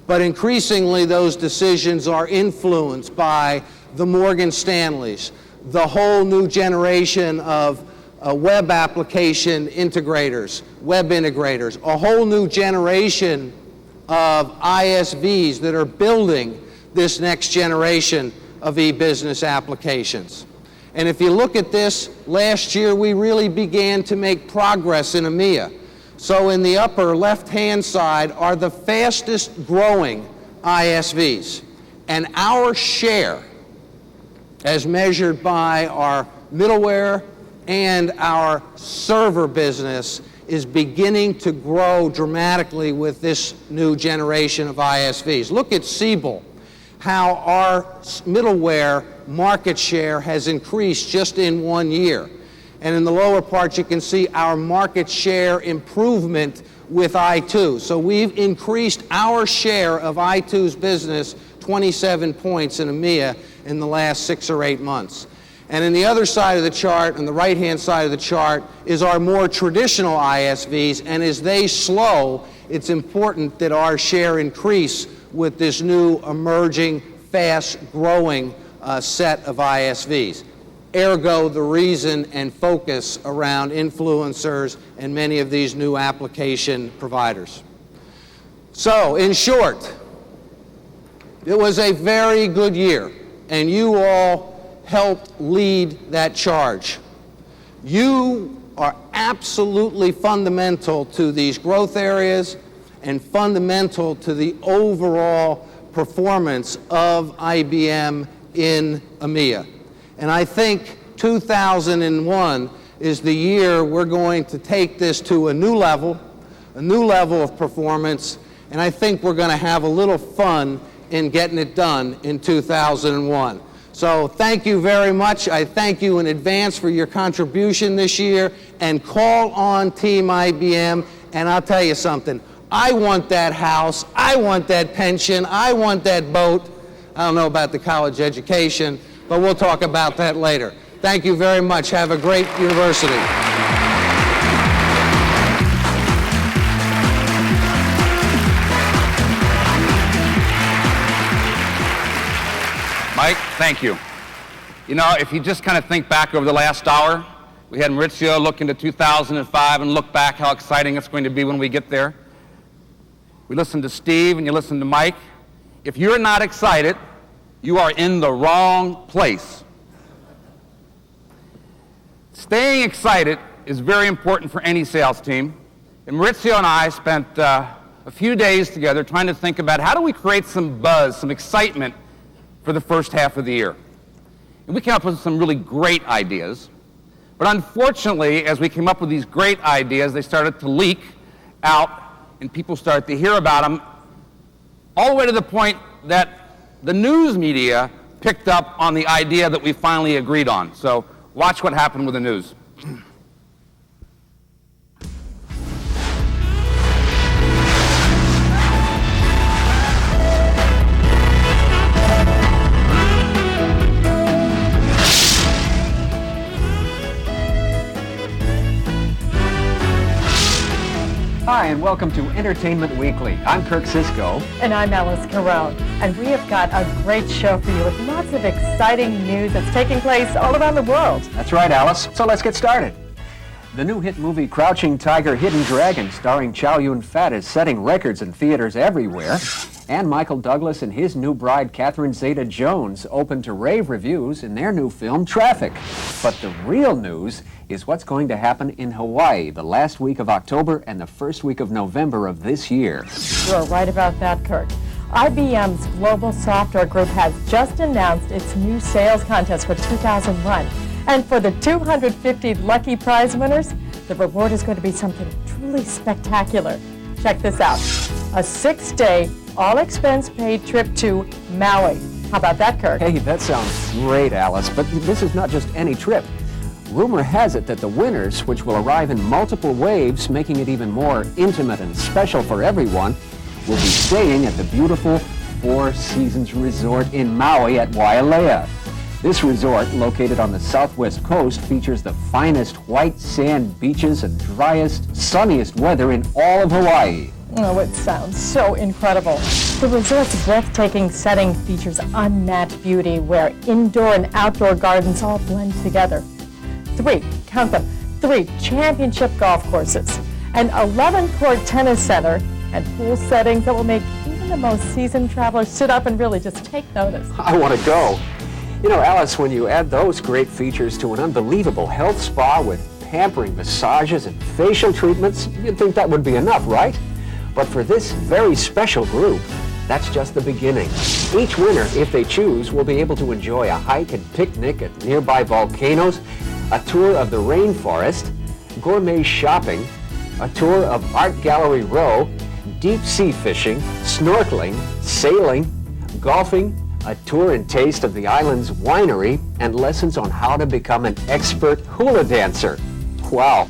but increasingly those decisions are influenced by the Morgan Stanleys, the whole new generation of web application integrators, web integrators, a whole new generation of ISVs that are building this next generation of e-business applications. And if you look at this, last year we really began to make progress in EMEA. So in the upper left-hand side are the fastest growing ISVs. And our share, as measured by our middleware and our server business, is beginning to grow dramatically with this new generation of ISVs. Look at Siebel, how our middleware market share has increased just in 1 year. And in the lower part, you can see our market share improvement with I2. So we've increased our share of I2's business 27 points in EMEA in the last 6 or 8 months. And in the other side of the chart, on the right-hand side of the chart, is our more traditional ISVs. And as they slow, it's important that our share increase with this new emerging, fast-growing set of ISVs. Ergo, the reason and focus around influencers and many of these new application providers. So, in short, it was a very good year, and you all helped lead that charge. You are absolutely fundamental to these growth areas and fundamental to the overall performance of IBM in EMEA. And I think 2001 is the year we're going to take this to a new level of performance, and I think we're going to have a little fun in getting it done in 2001. So thank you very much. I thank you in advance for your contribution this year, and call on Team IBM, and I'll tell you something. I want that house, I want that pension, I want that boat. I don't know about the college education, but we'll talk about that later. Thank you very much. Have a great university. Mike, thank you. You know, if you just kind of think back over the last hour, we had Maurizio look into 2005 and look back how exciting it's going to be when we get there. We listened to Steve and you listened to Mike. If you're not excited, you are in the wrong place. Staying excited is very important for any sales team. And Maurizio and I spent a few days together trying to think about how do we create some buzz, some excitement for the first half of the year. And we came up with some really great ideas. But unfortunately, as we came up with these great ideas, they started to leak out and people started to hear about them, all the way to the point that the news media picked up on the idea that we finally agreed on. So watch what happened with the news. Hi, and welcome to Entertainment Weekly. I'm Kirk Sisko. And I'm Alice Carone. And we have got a great show for you with lots of exciting news that's taking place all around the world. That's right, Alice. So let's get started. The new hit movie Crouching Tiger, Hidden Dragon, starring Chow Yun-fat, is setting records in theaters everywhere. And Michael Douglas and his new bride, Catherine Zeta-Jones, opened to rave reviews in their new film, Traffic. But the real news is what's going to happen in Hawaii the last week of October and the first week of November of this year. You're right about that, Kirk. IBM's Global Software Group has just announced its new sales contest for 2001. And for the 250 lucky prize winners, the reward is going to be something truly spectacular. Check this out. A 6-day, all-expense-paid trip to Maui. How about that, Kirk? Hey, that sounds great, Alice, but this is not just any trip. Rumor has it that the winners, which will arrive in multiple waves, making it even more intimate and special for everyone, will be staying at the beautiful Four Seasons Resort in Maui at Wailea. This resort, located on the southwest coast, features the finest white sand beaches and driest, sunniest weather in all of Hawaii. Oh, it sounds so incredible. The resort's breathtaking setting features unmatched beauty where indoor and outdoor gardens all blend together. 3, count them, 3 championship golf courses, an 11-court tennis center, and pool settings that will make even the most seasoned travelers sit up and really just take notice. I want to go. You know, Alice, when you add those great features to an unbelievable health spa with pampering massages and facial treatments, you'd think that would be enough, right? But for this very special group, that's just the beginning. Each winner, if they choose, will be able to enjoy a hike and picnic at nearby volcanoes, a tour of the rainforest, gourmet shopping, a tour of Art Gallery Row, deep sea fishing, snorkeling, sailing, golfing, a tour and taste of the island's winery, and lessons on how to become an expert hula dancer. Wow.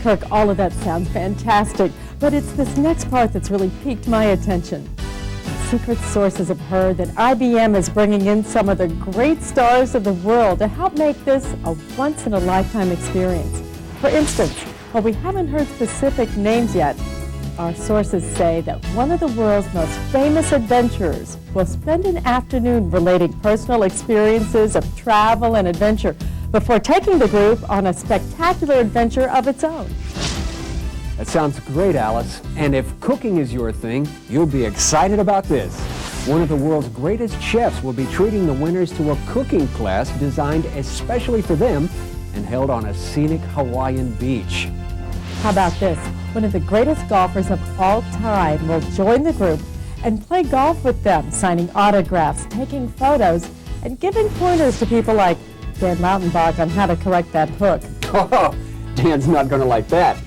Kirk, all of that sounds fantastic, but it's this next part that's really piqued my attention. Secret sources have heard that IBM is bringing in some of the great stars of the world to help make this a once-in-a-lifetime experience. For instance, while we haven't heard specific names yet, our sources say that one of the world's most famous adventurers will spend an afternoon relating personal experiences of travel and adventure before taking the group on a spectacular adventure of its own. That sounds great, Alice. And if cooking is your thing, you'll be excited about this. One of the world's greatest chefs will be treating the winners to a cooking class designed especially for them and held on a scenic Hawaiian beach. How about this? One of the greatest golfers of all time will join the group and play golf with them, signing autographs, taking photos, and giving pointers to people like Dan Lautenbach on how to correct that hook. Oh, Dan's not going to like that.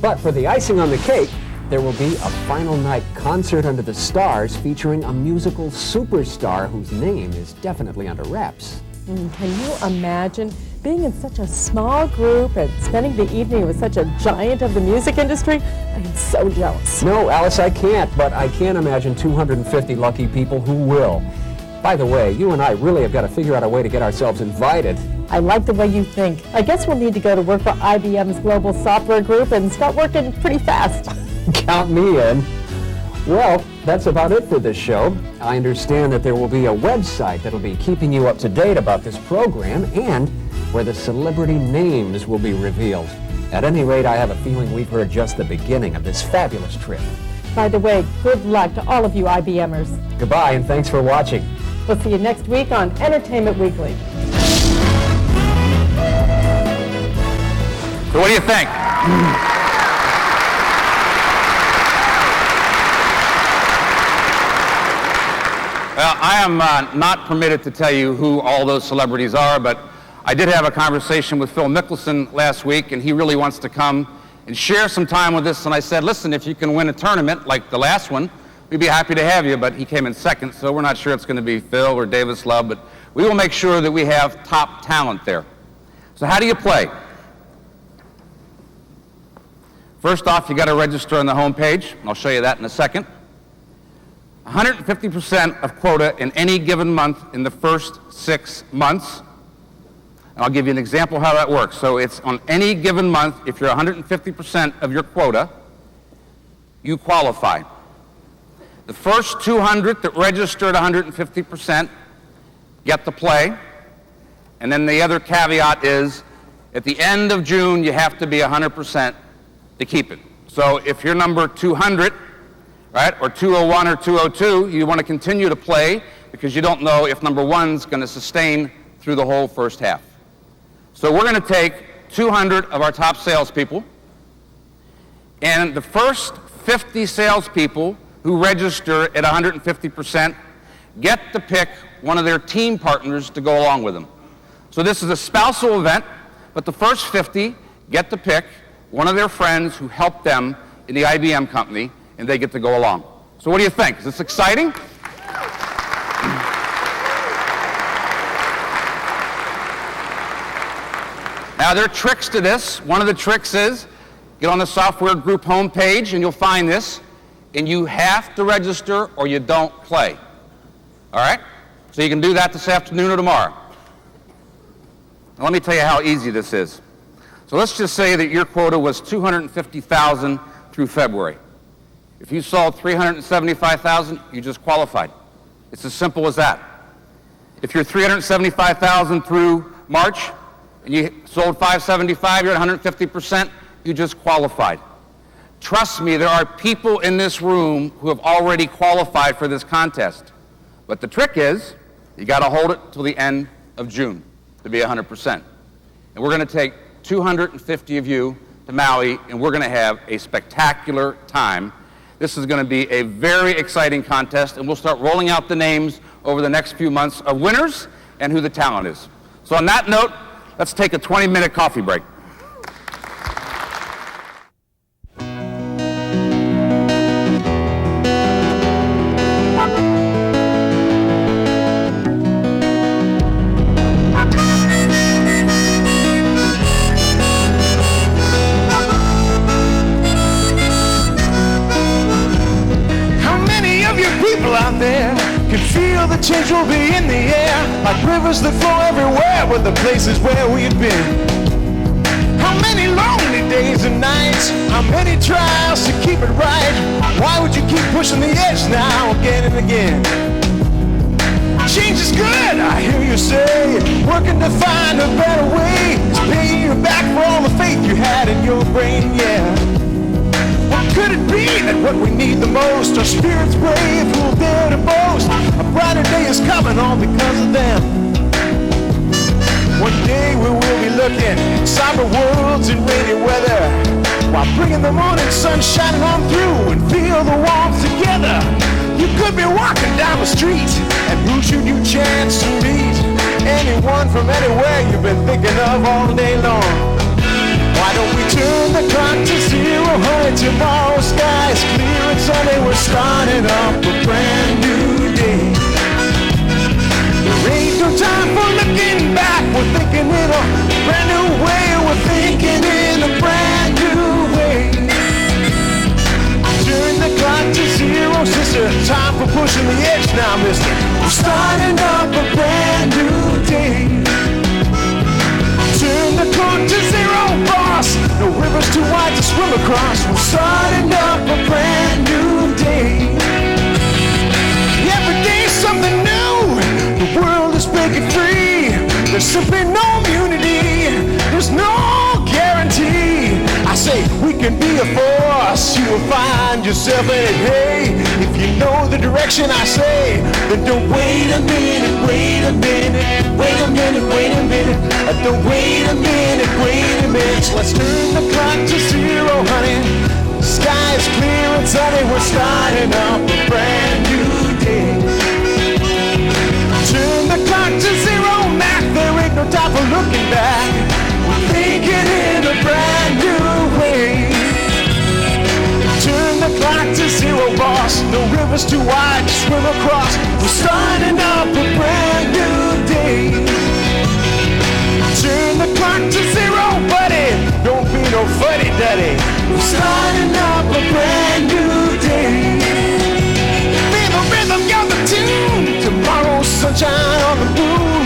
But for the icing on the cake, there will be a final night concert under the stars featuring a musical superstar whose name is definitely under wraps. Can you imagine being in such a small group and spending the evening with such a giant of the music industry? I am so jealous. No, Alice, I can't, but I can imagine 250 lucky people who will. By the way, you and I really have got to figure out a way to get ourselves invited. I like the way you think. I guess we'll need to go to work for IBM's Global Software Group and start working pretty fast. Count me in. Well, that's about it for this show. I understand that there will be a website that'll be keeping you up to date about this program and where the celebrity names will be revealed. At any rate, I have a feeling we've heard just the beginning of this fabulous trip. By the way, good luck to all of you IBMers. Goodbye, and thanks for watching. We'll see you next week on Entertainment Weekly. So what do you think? Well, I am not permitted to tell you who all those celebrities are, but I did have a conversation with Phil Mickelson last week, and he really wants to come and share some time with us. And I said, listen, if you can win a tournament like the last one, we'd be happy to have you, but he came in second, so we're not sure it's going to be Phil or Davis Love, but we will make sure that we have top talent there. So how do you play? First off, you got to register on the home page. I'll show you that in a second. 150% of quota in any given month in the first 6 months. And I'll give you an example how that works. So it's on any given month, if you're 150% of your quota, you qualify. The first 200 that registered 150% get to play. And then the other caveat is, at the end of June, you have to be 100% to keep it. So if you're number 200, right, or 201 or 202, you want to continue to play because you don't know if number one's going to sustain through the whole first half. So we're going to take 200 of our top salespeople, and the first 50 salespeople who register at 150% get to pick one of their team partners to go along with them. So this is a spousal event, but the first 50 get to pick one of their friends who helped them in the IBM company, and they get to go along. So what do you think? Is this exciting? Now, there are tricks to this. One of the tricks is, get on the software group homepage, and you'll find this, and you have to register or you don't play. All right? So you can do that this afternoon or tomorrow. Now, let me tell you how easy this is. So let's just say that your quota was 250,000 through February. If you sold 375,000, you just qualified. It's as simple as that. If you're 375,000 through March and you sold 575, you're at 150%, you just qualified. Trust me, there are people in this room who have already qualified for this contest. But the trick is, you got to hold it till the end of June to be 100%. And we're going to take 250 of you to Maui, and we're going to have a spectacular time. This is going to be a very exciting contest, and we'll start rolling out the names over the next few months of winners and who the talent is. So on that note, let's take a 20-minute coffee break. Can feel the change will be in the air, like rivers that flow everywhere, but the places where we've been. How many lonely days and nights, how many trials to keep it right? Why would you keep pushing the edge now again and again? Change is good, I hear you say, working to find a better way. It's paying you back for all the faith you had in your brain, yeah. Could it be that what we need the most are spirits brave who'll dare to boast? A brighter day is coming all because of them. One day we will be looking cyber worlds in rainy weather, while bringing the morning sun shining on through and feel the warmth together. You could be walking down the street, and who should you chance to meet? Anyone from anywhere you've been thinking of all day long. Why don't we turn the clock to zero? Hurry, tomorrow, sky is clear and sunny. We're starting up a brand new day. There ain't no time for looking back. We're thinking in a brand new way. We're thinking in a brand new way. Turn the clock to zero, sister. Time for pushing the edge now, mister. We're starting up a brand new day. Turn the clock to zero, boss. No rivers too wide to swim across. We're starting up a brand new day. Every day's something new. The world is breaking free. There's simply no immunity. There's no guarantee. I say we can be a force. You will find yourself in it. Hey, if you know the direction I say, then don't wait a minute, wait a minute, wait a minute, wait a minute. Don't wait a minute, wait a minute. So let's turn the clock to zero, honey. The sky is clear and sunny. We're starting up a brand new day. Turn the clock to zero, Mac. There ain't no time for looking back. We're thinking in a brand new way. Turn the clock to zero, boss. No rivers too wide to swim across. We're starting up a brand new day. Turn the clock to zero, buddy. Don't be no fuddy-duddy. We're starting up a brand new day. Feel the rhythm, you're the tune. Tomorrow's sunshine on the moon.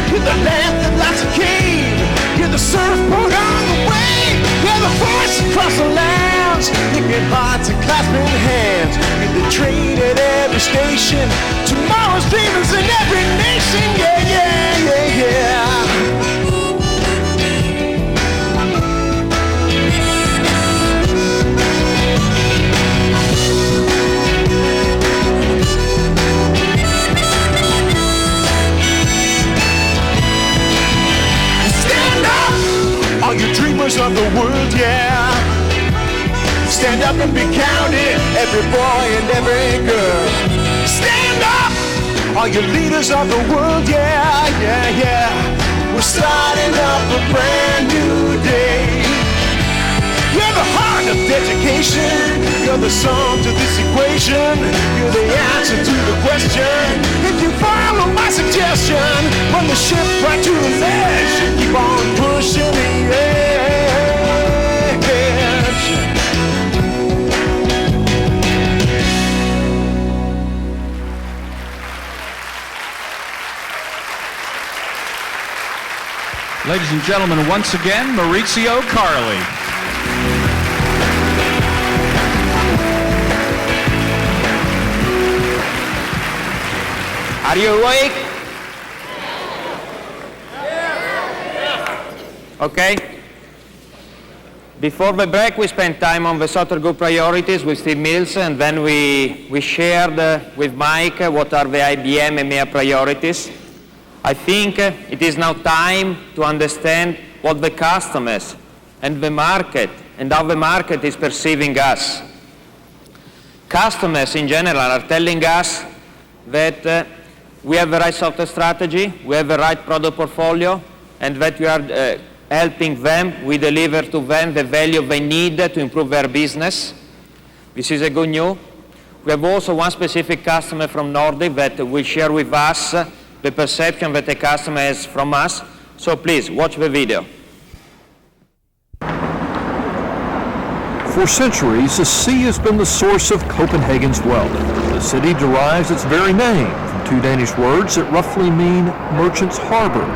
You're the lamp that lights a cave. You're the surfboard on the wave. You're the voice across the lands. Picking hearts and clasping hands. You're the train at every station. Tomorrow's dreamers in every nation. Yeah, yeah, yeah, yeah. All you dreamers of the world, yeah. Stand up and be counted, every boy and every girl. Stand up, all you leaders of the world, yeah, yeah, yeah. We're starting up a brand new day. You're the heart of education. You're the sum to this equation. You're the answer to the question. If you follow my suggestion, run the ship right to the ledge and keep on pushing the edge. Ladies and gentlemen, once again, Maurizio Carli. Are you awake? Okay. Before the break, we spent time on the Software Group priorities with Steve Mills, and then we shared with Mike what are the IBM EMEA priorities. I think it is now time to understand what the customers and the market and how the market is perceiving us. Customers in general are telling us that we have the right software strategy, we have the right product portfolio, and that we are helping them, we deliver to them the value they need to improve their business. This is a good news. We have also one specific customer from Nordic that will share with us the perception that the customer has from us. So please, watch the video. For centuries, the sea has been the source of Copenhagen's wealth. The city derives its very name from two Danish words that roughly mean merchant's harbor.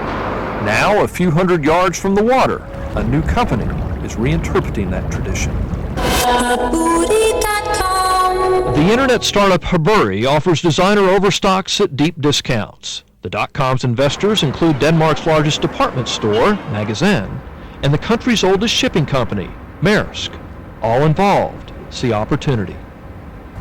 Now, a few hundred yards from the water, a new company is reinterpreting that tradition. The internet startup Haburi offers designer overstocks at deep discounts. The .com's investors include Denmark's largest department store, Magasin, and the country's oldest shipping company, Maersk. All involved see opportunity.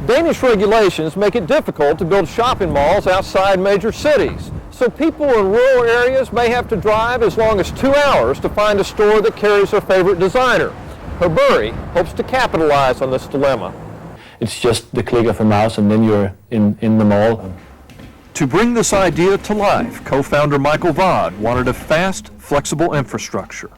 Danish regulations make it difficult to build shopping malls outside major cities. So people in rural areas may have to drive as long as 2 hours to find a store that carries their favorite designer. Haburi hopes to capitalize on this dilemma. It's just the click of a mouse and then you're in the mall. To bring this idea to life, co-founder Michael Vod wanted a fast, flexible infrastructure.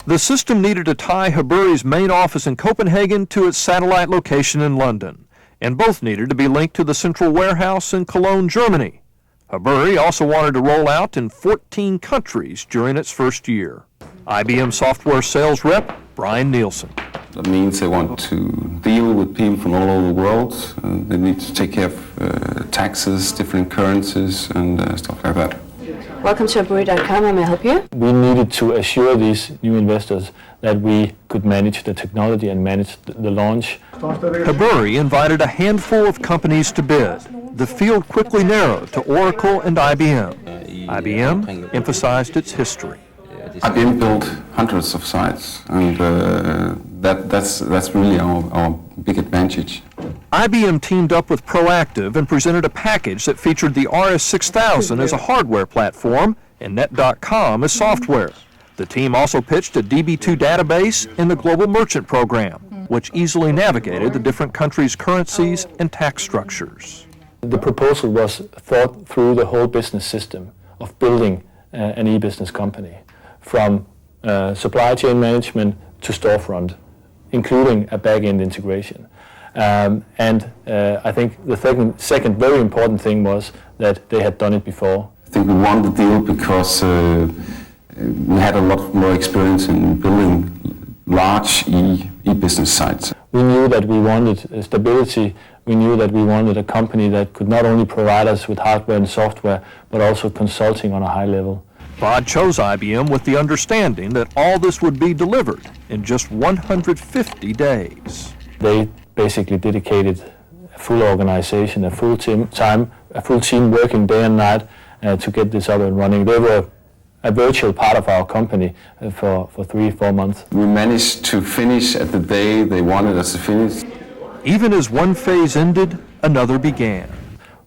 The system needed to tie Haburi's main office in Copenhagen to its satellite location in London, and both needed to be linked to the central warehouse in Cologne, Germany. Haburi also wanted to roll out in 14 countries during its first year. IBM software sales rep Brian Nielsen. That means they want to deal with people from all over the world. They need to take care of taxes, different currencies, and stuff like that. Welcome to Haburi.com. How may I help you? We needed to assure these new investors that we could manage the technology and manage the launch. Haburi invited a handful of companies to bid. The field quickly narrowed to Oracle and IBM. IBM emphasized its history. IBM built hundreds of sites, and that's really our big advantage. IBM teamed up with Proactive and presented a package that featured the RS6000 as a hardware platform and Net.com as software. The team also pitched a DB2 database in the Global Merchant Program, which easily navigated the different countries' currencies and tax structures. The proposal was thought through the whole business system of building an e-business company, from supply chain management to storefront, including a back-end integration. I think the second very important thing was that they had done it before. I think we won the deal because we had a lot more experience in building large e-business sites. We knew that we wanted stability. We knew that we wanted a company that could not only provide us with hardware and software, but also consulting on a high level. Vod chose IBM with the understanding that all this would be delivered in just 150 days. They basically dedicated a full organization, a full team working day and night to get this up and running. They were a virtual part of our company for 3-4 months. We managed to finish at the day they wanted us to finish. Even as one phase ended, another began.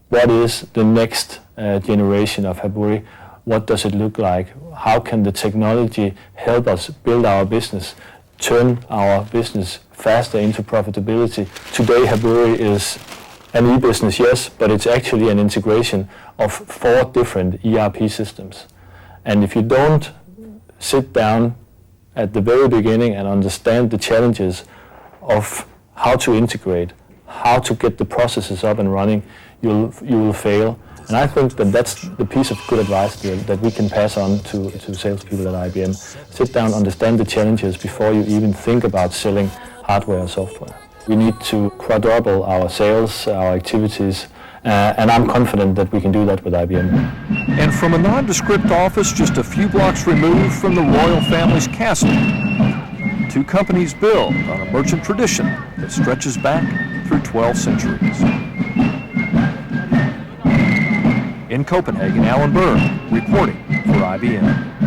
What is the next generation of Haburi? What does it look like? How can the technology help us build our business, turn our business faster into profitability? Today Haburi is an e-business, yes, but it's actually an integration of 4 different ERP systems. And if you don't sit down at the very beginning and understand the challenges of how to integrate, how to get the processes up and running, you will fail. And I think that that's the piece of good advice that we can pass on to salespeople at IBM. Sit down, understand the challenges before you even think about selling hardware or software. We need to quadruple our sales, our activities, and I'm confident that we can do that with IBM. And from a nondescript office just a few blocks removed from the royal family's castle, two companies build on a merchant tradition that stretches back through 12 centuries. In Copenhagen, Alan Berg reporting for IBM.